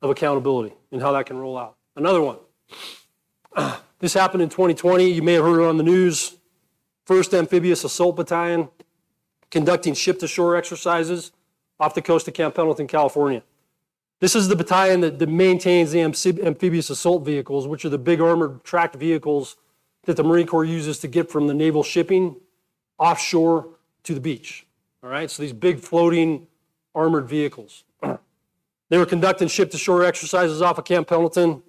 of accountability and how that can roll out. Another one. This happened in 2020. You may have heard it on the news. 1st Amphibious Assault Battalion conducting ship-to-shore exercises off the coast of Camp Pendleton, California. This is the battalion that maintains the amphibious assault vehicles, which are the big armored tracked vehicles that the Marine Corps uses to get from the naval shipping offshore to the beach. All right, so these big floating armored vehicles. They were conducting ship-to-shore exercises off of Camp Pendleton,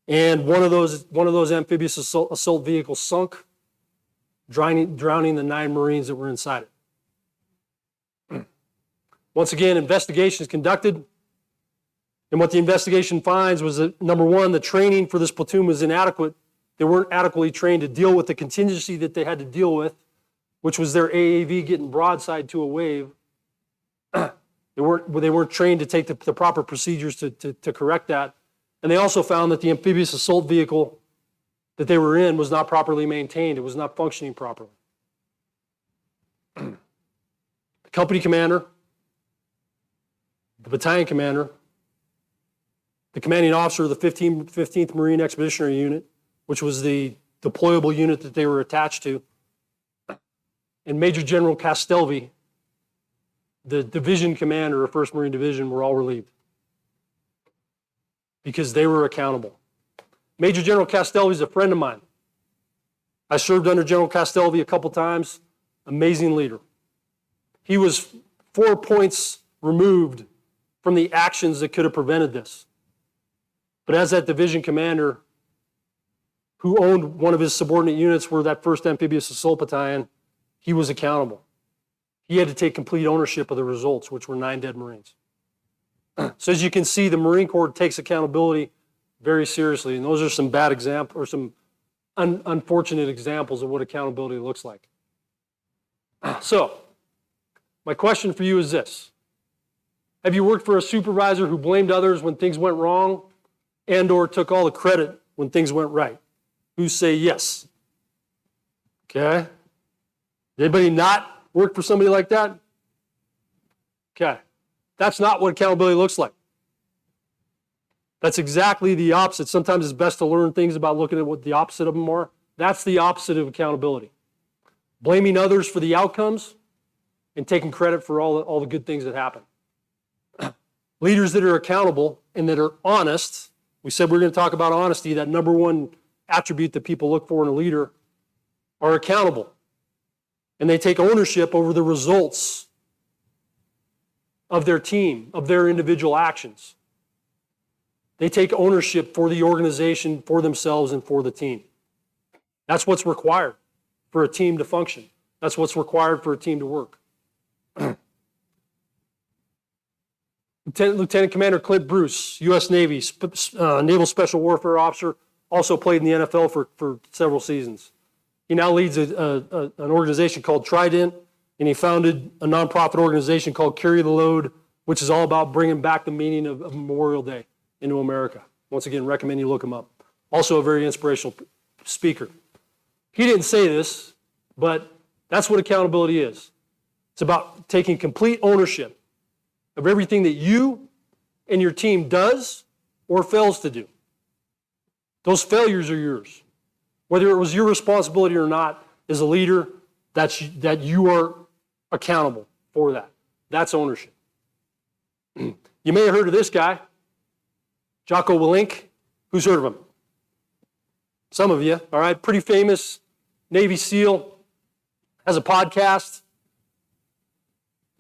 and one of those amphibious assault vehicles sunk, drowning the 9 Marines that were inside it. Once again, investigation is conducted, and what the investigation finds was that, number one, the training for this platoon was inadequate. They weren't adequately trained to deal with the contingency that they had to deal with, which was their AAV getting broadside to a wave. They weren't trained to take the proper procedures to correct that. And they also found that the amphibious assault vehicle that they were in was not properly maintained. It was not functioning properly. The company commander, the battalion commander, the commanding officer of the 15th Marine Expeditionary Unit, which was the deployable unit that they were attached to, and Major General Castelvi, the division commander of 1st Marine Division, were all relieved because they were accountable. Major General Castelvi is a friend of mine. I served under General Castelvi a couple times. Amazing leader. He was 4 points removed from the actions that could have prevented this. But as that division commander who owned one of his subordinate units were that 1st Amphibious Assault Battalion, he was accountable. He had to take complete ownership of the results, which were 9 dead Marines. So as you can see, the Marine Corps takes accountability very seriously, and those are some bad examples, or some unfortunate examples of what accountability looks like. So, my question for you is this. Have you worked for a supervisor who blamed others when things went wrong and or took all the credit when things went right? Who say yes? Okay. Anybody not work for somebody like that? Okay. That's not what accountability looks like. That's exactly the opposite. Sometimes it's best to learn things about looking at what the opposite of them are. That's the opposite of accountability. Blaming others for the outcomes and taking credit for all the good things that happen. Leaders that are accountable and that are honest, we said we're going to talk about honesty, that number one attribute that people look for in a leader, are accountable. And they take ownership over the results of their team, of their individual actions. They take ownership for the organization, for themselves, and for the team. That's what's required for a team to function. That's what's required for a team to work. Lieutenant Commander Clint Bruce, U.S. Navy, Naval Special Warfare Officer, also played in the NFL for several seasons. He now leads an organization called Trident, and he founded a nonprofit organization called Carry the Load, which is all about bringing back the meaning of Memorial Day into America. Once again, recommend you look him up. Also a very inspirational speaker. He didn't say this, but that's what accountability is. It's about taking complete ownership of everything that you and your team does or fails to do. Those failures are yours. Whether it was your responsibility or not, as a leader, that you are accountable for that. That's ownership. You may have heard of this guy, Jocko Willink. Who's heard of him? Some of you, all right? Pretty famous Navy SEAL, has a podcast.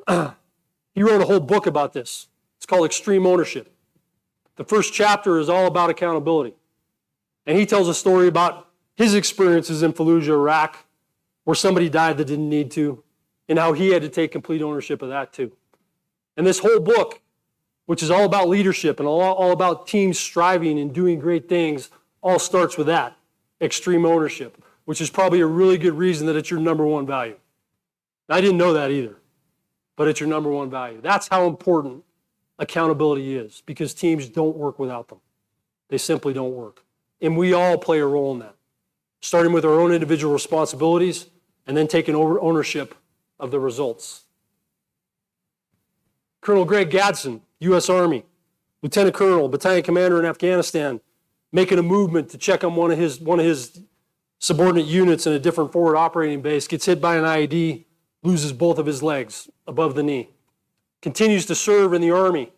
He wrote a whole book about this. It's called Extreme Ownership. The first chapter is all about accountability. And he tells a story about his experiences in Fallujah, Iraq, where somebody died that didn't need to, and how he had to take complete ownership of that too. And this whole book, which is all about leadership and all about teams striving and doing great things, all starts with that, extreme ownership. which is probably a really good reason that it's your number one value. I didn't know that either, but it's your number one value. That's how important accountability is, because teams don't work without them. They simply don't work. And we all play a role in that, starting with our own individual responsibilities and then taking over ownership of the results. Colonel Greg Gadsden, U.S. Army, Lieutenant Colonel, Battalion Commander in Afghanistan, making a movement to check on one of his subordinate units in a different forward operating base, gets hit by an IED, loses both of his legs above the knee. Continues to serve in the Army,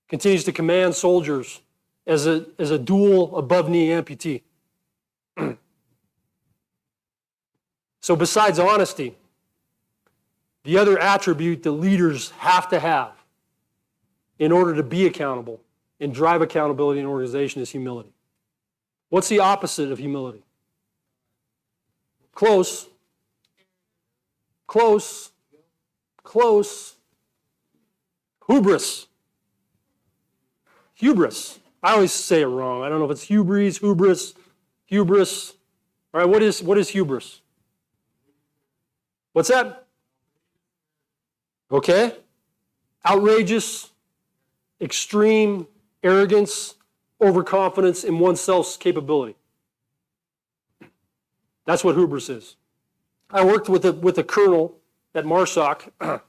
continues to command soldiers as a dual above-knee amputee. So besides honesty, the other attribute that leaders have to have in order to be accountable and drive accountability in an organization is humility. What's the opposite of humility? Close. Close. Close. Hubris. Hubris. I always say it wrong. I don't know if it's hubris, hubris. All right, what is hubris? What's that? Okay. Outrageous, extreme arrogance, overconfidence in oneself's capability. That's what hubris is. I worked with a colonel at MARSOC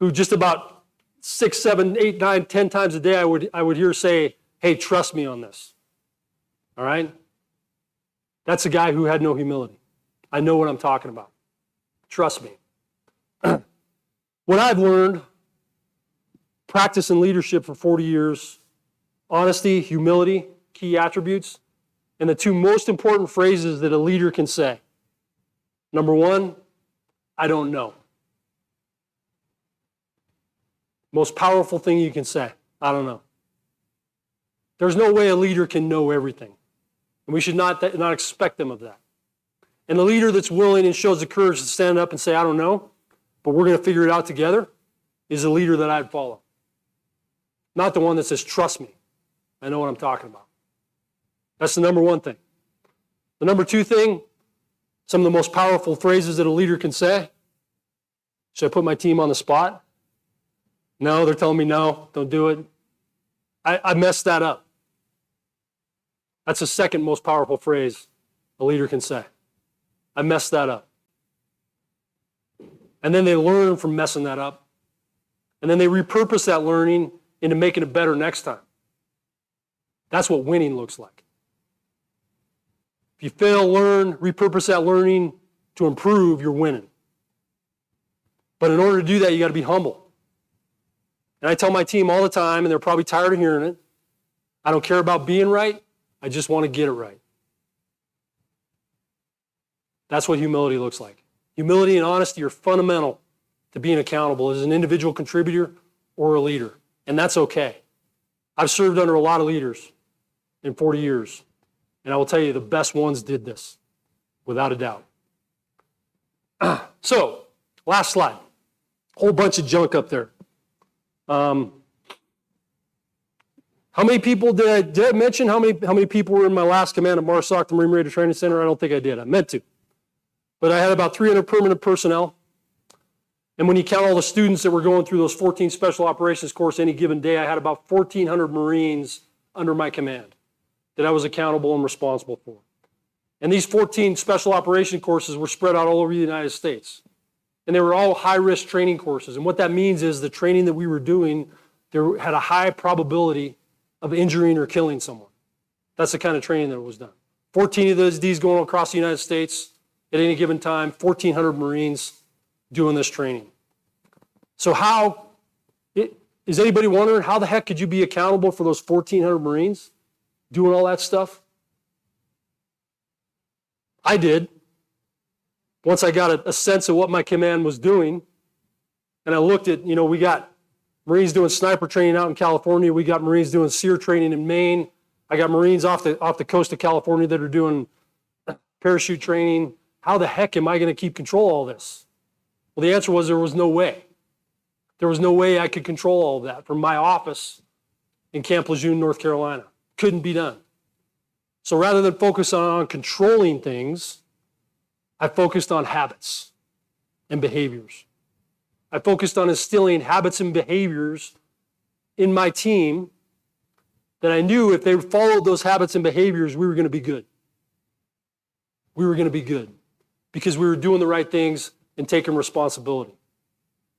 who just about 6, 7, 8, 9, 10 times a day I would hear say, hey, trust me on this. All right? That's a guy who had no humility. I know what I'm talking about. Trust me. What I've learned, practicing leadership for 40 years, honesty, humility, key attributes, and the two most important phrases that a leader can say. Number one, I don't know. Most powerful thing you can say, I don't know. There's no way a leader can know everything. And we should not expect them of that. And the leader that's willing and shows the courage to stand up and say, I don't know, but we're going to figure it out together, is a leader that I'd follow. Not the one that says, trust me. I know what I'm talking about. That's the number one thing. The number two thing, some of the most powerful phrases that a leader can say. Should I put my team on the spot? No, they're telling me no, don't do it. I messed that up. That's the second most powerful phrase a leader can say. I messed that up. And then they learn from messing that up. And then they repurpose that learning into making it better next time. That's what winning looks like. If you fail, learn, repurpose that learning to improve, you're winning. But in order to do that, you got to be humble. And I tell my team all the time, and they're probably tired of hearing it, I don't care about being right, I just want to get it right. That's what humility looks like. Humility and honesty are fundamental to being accountable as an individual contributor or a leader, and that's okay. I've served under a lot of leaders in 40 years, and I will tell you the best ones did this, without a doubt. So, last slide. Whole bunch of junk up there. How many people did I mention how many people were in my last command at MARSOC, the Marine Raider Training Center? I don't think I did. I meant to. But I had about 300 permanent personnel. And when you count all the students that were going through those 14 special operations course any given day, I had about 1,400 Marines under my command that I was accountable and responsible for. And these 14 special operation courses were spread out all over the United States. And they were all high-risk training courses. And what that means is the training that we were doing, there had a high probability of injuring or killing someone. That's the kind of training that was done. 14 of these going across the United States at any given time, 1,400 Marines doing this training. So is anybody wondering how the heck could you be accountable for those 1,400 Marines doing all that stuff? I did. Once I got a sense of what my command was doing, and I looked at, we got Marines doing sniper training out in California. We got Marines doing SEER training in Maine. I got Marines off the coast of California that are doing parachute training. How the heck am I going to keep control of all this? Well, the answer was there was no way. There was no way I could control all of that from my office in Camp Lejeune, North Carolina. Couldn't be done. So rather than focus on controlling things, I focused on habits and behaviors. I focused on instilling habits and behaviors in my team that I knew if they followed those habits and behaviors, we were going to be good. We were going to be good because we were doing the right things and taking responsibility.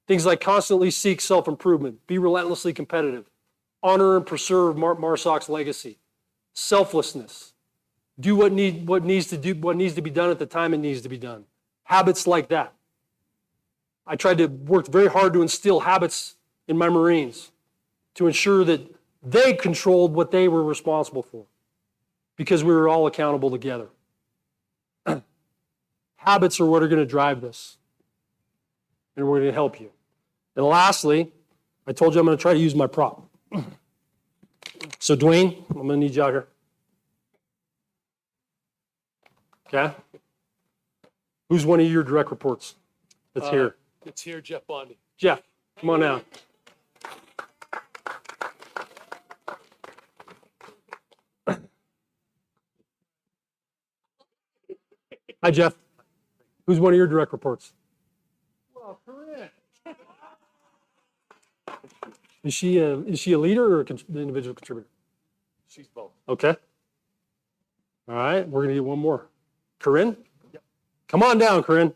Things like constantly seek self-improvement, be relentlessly competitive, honor and preserve Marsoc's legacy, selflessness, do what needs to be done at the time it needs to be done. Habits like that. I tried to work very hard to instill habits in my Marines to ensure that they controlled what they were responsible for because we were all accountable together. Habits are what are going to drive this, and we're going to help you. And lastly, I told you I'm going to try to use my prop. So Dwayne, I'm going to need you out here. Okay? Who's one of your direct reports that's here? It's here, Jeff Bondi. Jeff, come on down. Hi, Jeff. Who's one of your direct reports? Well, Corinne. Is she a leader or an individual contributor? She's both. Okay. All right, we're going to get one more. Corinne? Yep. Come on down, Corinne.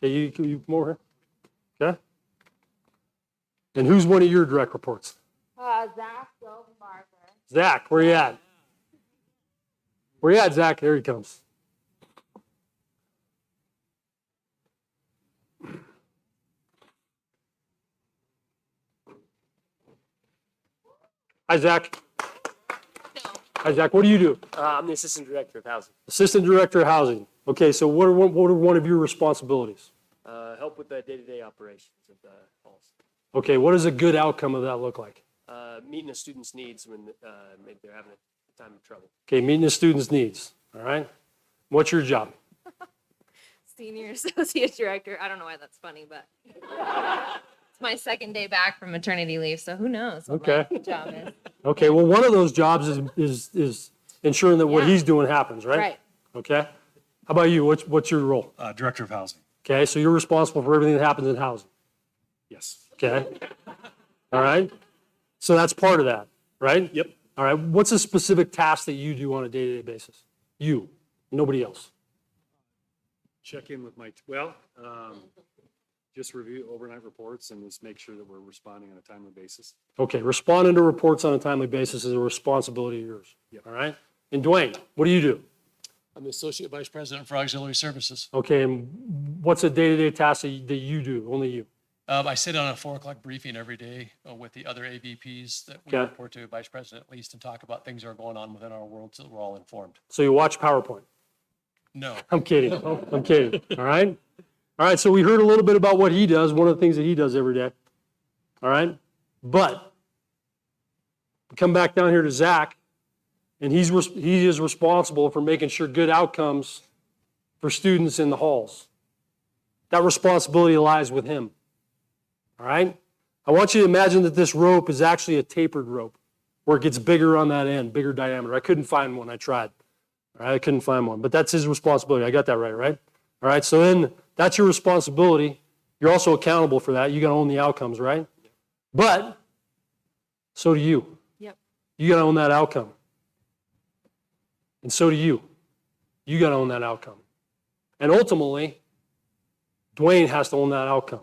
Okay, you come over here. Okay. And who's one of your direct reports? Zach, Bill, Martha. Zach, where you at? Where you at, Zach? There he comes. Hi, Zach. Hi, Zach. What do you do? I'm the assistant director of housing. Assistant Director of Housing. Okay, so what are one of your responsibilities? Help with the day-to-day operations of the halls. Okay, what does a good outcome of that look like? Meeting a student's needs when maybe they're having a time of trouble. Okay, meeting the students' needs. All right. What's your job? Senior Associate Director. I don't know why that's funny, but it's my second day back from maternity leave, so who knows what Okay. my job is. Okay, well, one of those jobs is ensuring that what Yeah. he's doing happens, right? Right. Okay. How about you? What's your role? Director of Housing. Okay, so you're responsible for everything that happens in housing. Yes. Okay. All right. So that's part of that, right? Yep. All right. What's a specific task that you do on a day-to-day basis? You, nobody else. Check in with just review overnight reports and just make sure that we're responding on a timely basis. Okay, responding to reports on a timely basis is a responsibility of yours. Yep. All right. And Dwayne, what do you do? I'm the Associate Vice President for Auxiliary Services. Okay, and what's a day-to-day task that you do? Only you. I sit on a 4 o'clock briefing every day with the other AVPs that we Okay. report to, Vice President at least, and talk about things that are going on within our world so that we're all informed. So you watch PowerPoint. No. I'm kidding. I'm kidding. All right. All right. So we heard a little bit about what he does, one of the things that he does every day. All right. But we come back down here to Zach, and he is responsible for making sure good outcomes for students in the halls. That responsibility lies with him. All right. I want you to imagine that this rope is actually a tapered rope where it gets bigger on that end, bigger diameter. I couldn't find one. I tried. All right, I couldn't find one, but that's his responsibility. I got that right? All right, so then that's your responsibility. You're also accountable for that. You got to own the outcomes, right? But so do you. Yep. You got to own that outcome. And so do you. You got to own that outcome. And ultimately, Dwayne has to own that outcome.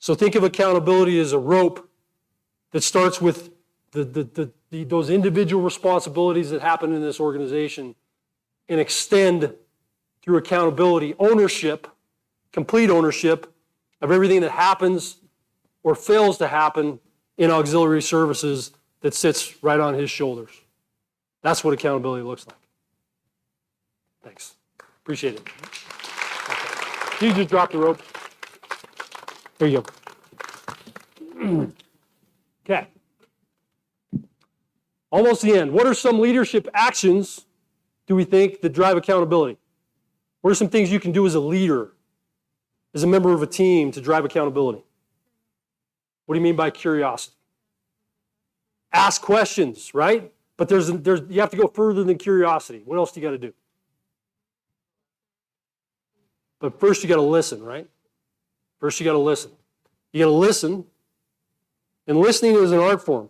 So think of accountability as a rope that starts with those individual responsibilities that happen in this organization and extend through accountability, ownership, complete ownership of everything that happens or fails to happen in auxiliary services that sits right on his shoulders. That's what accountability looks like. Thanks. Appreciate it. Okay. You just drop the rope. There you go. Okay. Almost the end. What are some leadership actions do we think that drive accountability? What are some things you can do as a leader, as a member of a team to drive accountability? What do you mean by curiosity? Ask questions, right? But you have to go further than curiosity. What else do you got to do? But first you got to listen, right? First you got to listen. You got to listen, and listening is an art form.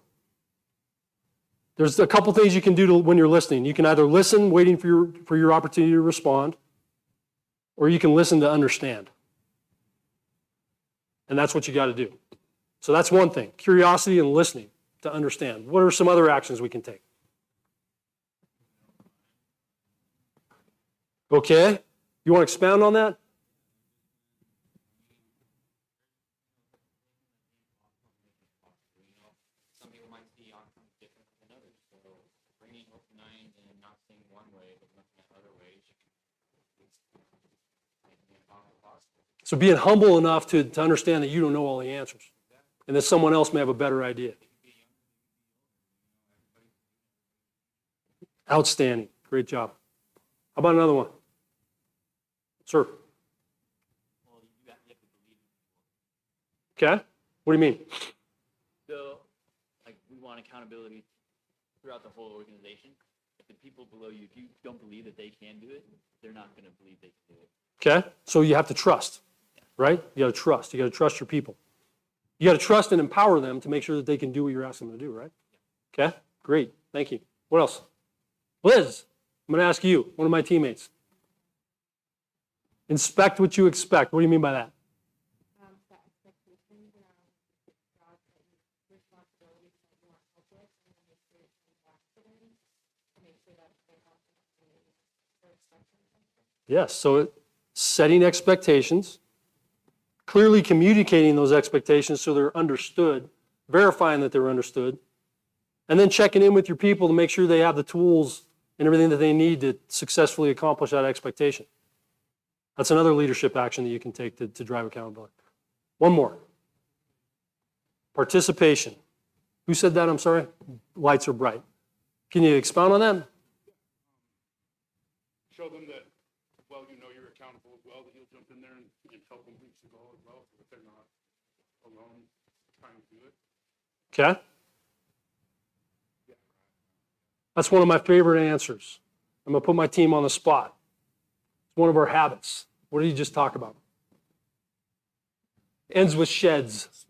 There's a couple things you can do when you're listening. You can either listen, waiting for your opportunity to respond, or you can listen to understand. And that's what you got to do. So that's one thing, curiosity and listening to understand. What are some other actions we can take? Okay, you want to expound on that? Some people might see outcomes different than others, so bringing open mind and not seeing one way, but looking at other ways, making it possible. So being humble enough to understand that you don't know all the answers and that someone else may have a better idea. Outstanding. Great job. How about another one? Sir. Well, you have to believe it. Okay. What do you mean? So, like, we want accountability throughout the whole organization. If the people below you, if you don't believe that they can do it, they're not going to believe they can do it. Okay. So you have to trust, right? You got to trust. You got to trust your people. You got to trust and empower them to make sure that they can do what you're asking them to do, right? Okay. Great. Thank you. What else? Liz, I'm going to ask you, one of my teammates. Inspect what you expect. What do you mean by that? Set expectations around jobs that you responsibilities that you want help with, and then make sure you come back to them to make sure that they have something they're expecting something. Yes. So setting expectations, clearly communicating those expectations so they're understood, verifying that they're understood, and then checking in with your people to make sure they have the tools and everything that they need to successfully accomplish that expectation. That's another leadership action that you can take to drive accountability. One more. Participation. Who said that? I'm sorry? Lights are bright. Can you expound on that? Show them that, well, you know you're accountable as well, that you'll jump in there and help them reach the goal as well, so that they're not alone trying to do it. Okay. That's one of my favorite answers. I'm going to put my team on the spot. It's one of our habits. What did you just talk about? Ends with sheds.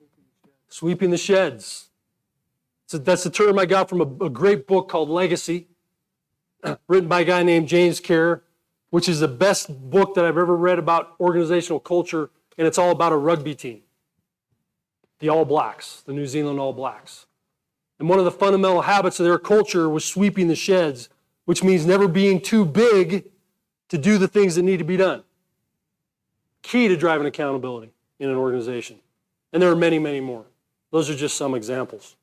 Sweeping the sheds. So that's the term I got from a great book called Legacy, written by a guy named James Kerr, which is the best book that I've ever read about organizational culture, and it's all about a rugby team. The All Blacks, the New Zealand All Blacks. And one of the fundamental habits of their culture was sweeping the sheds, which means never being too big to do the things that need to be done. Key to driving accountability in an organization. And there are many, many more. Those are just some examples.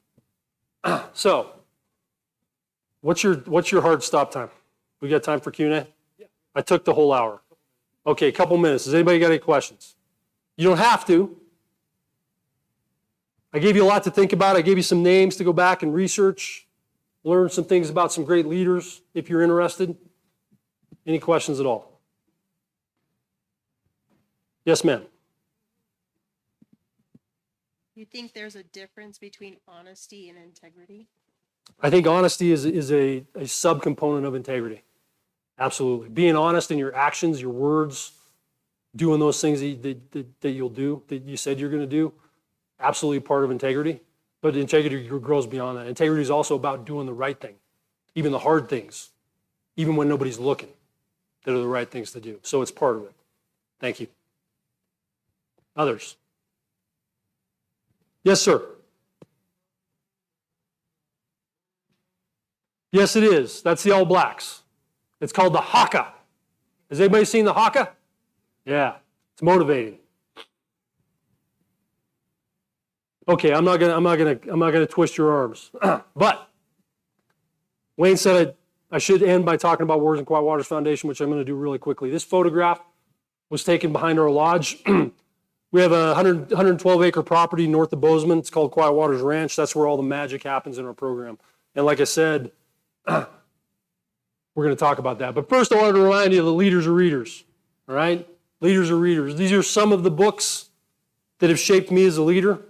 So, what's your hard stop time? We got time for Q&A? Yeah. I took the whole hour. Okay, a couple minutes. Has anybody got any questions? You don't have to. I gave you a lot to think about. I gave you some names to go back and research, learn some things about some great leaders if you're interested. Any questions at all? Yes, ma'am. You think there's a difference between honesty and integrity? I think honesty is a subcomponent of integrity. Absolutely. Being honest in your actions, your words, doing those things that you'll do, that you said you're going to do, absolutely part of integrity. But integrity grows beyond that. Integrity is also about doing the right thing, even the hard things, even when nobody's looking, that are the right things to do. So it's part of it. Thank you. Others? Yes, sir. Yes, it is. That's the All Blacks. It's called the haka. Has anybody seen the haka? Yeah, it's motivating. Okay, I'm not gonna twist your arms. But Wayne said I should end by talking about Words and Quiet Waters Foundation, which I'm going to do really quickly. This photograph was taken behind our lodge. We have a 112-acre property north of Bozeman. It's called Quiet Waters Ranch. That's where all the magic happens in our program. And like I said, we're going to talk about that. But first, I wanted to remind you that leaders are readers. All right? Leaders are readers. These are some of the books that have shaped me as a leader.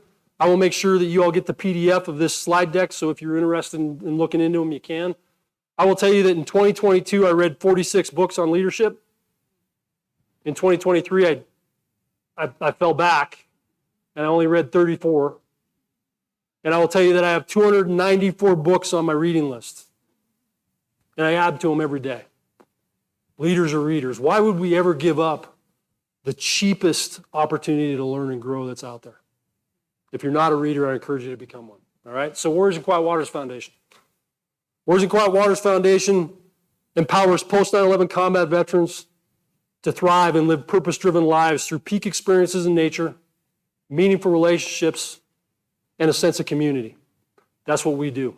I will make sure that you all get the PDF of this slide deck, so if you're interested in looking into them, you can. I will tell you that in 2022, I read 46 books on leadership. In 2023, I fell back and I only read 34. And I will tell you that I have 294 books on my reading list. And I add to them every day. Leaders are readers. Why would we ever give up the cheapest opportunity to learn and grow that's out there? If you're not a reader, I encourage you to become one. All right? So Warriors and Quiet Waters Foundation. Warriors and Quiet Waters Foundation empowers post 9/11 combat veterans to thrive and live purpose-driven lives through peak experiences in nature, meaningful relationships, and a sense of community. That's what we do.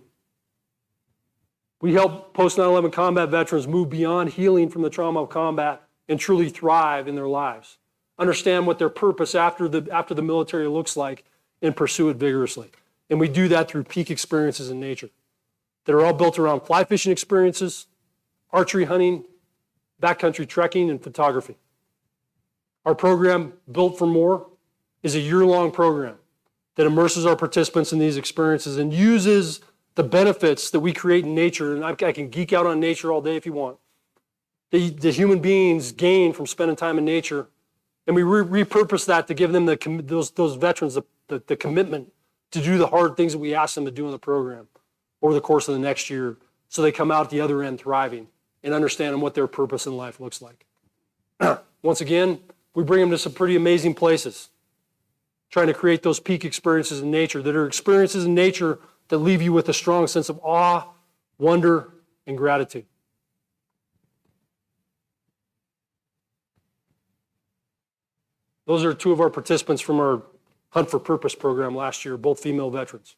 We help post 9/11 combat veterans move beyond healing from the trauma of combat and truly thrive in their lives. Understand what their purpose after the military looks like and pursue it vigorously. And we do that through peak experiences in nature that are all built around fly fishing experiences, archery hunting, backcountry trekking, and photography. Our program, Built for More, is a year-long program that immerses our participants in these experiences and uses the benefits that we create in nature. And I can geek out on nature all day if you want. The human beings gain from spending time in nature, and we repurpose that to give them those veterans the commitment to do the hard things that we ask them to do in the program over the course of the next year, so they come out at the other end thriving and understanding what their purpose in life looks like. Once again, we bring them to some pretty amazing places, trying to create those peak experiences in nature that are experiences in nature that leave you with a strong sense of awe, wonder, and gratitude. Those are two of our participants from our Hunt for Purpose program last year, both female veterans.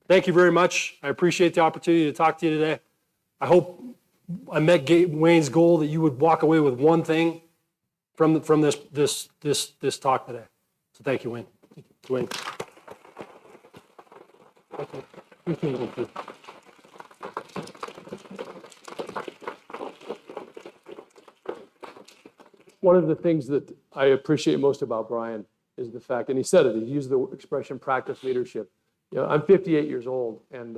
Thank you very much. I appreciate the opportunity to talk to you today. I hope I met Wayne's goal that you would walk away with one thing from this talk today. So thank you, Wayne. Wayne. Thank you. One of the things that I appreciate most about Brian is the fact, and he said it, he used the expression practice leadership. You know, I'm 58 years old, and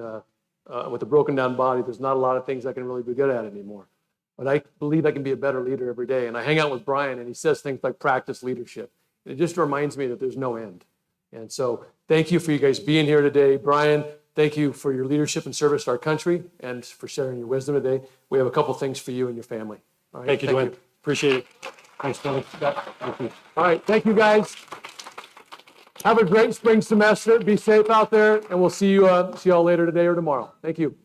with a broken down body, there's not a lot of things I can really be good at anymore. But I believe I can be a better leader every day. And I hang out with Brian, and he says things like practice leadership. And it just reminds me that there's no end. And so thank you for you guys being here today. Brian, thank you for your leadership and service to our country and for sharing your wisdom today. We have a couple things for you and your family. All right, Thank you, Dwayne. Appreciate it. Thanks, brother. Thank you. All right, thank you, guys. Have a great spring semester. Be safe out there, and we'll see you all later today or tomorrow. Thank you.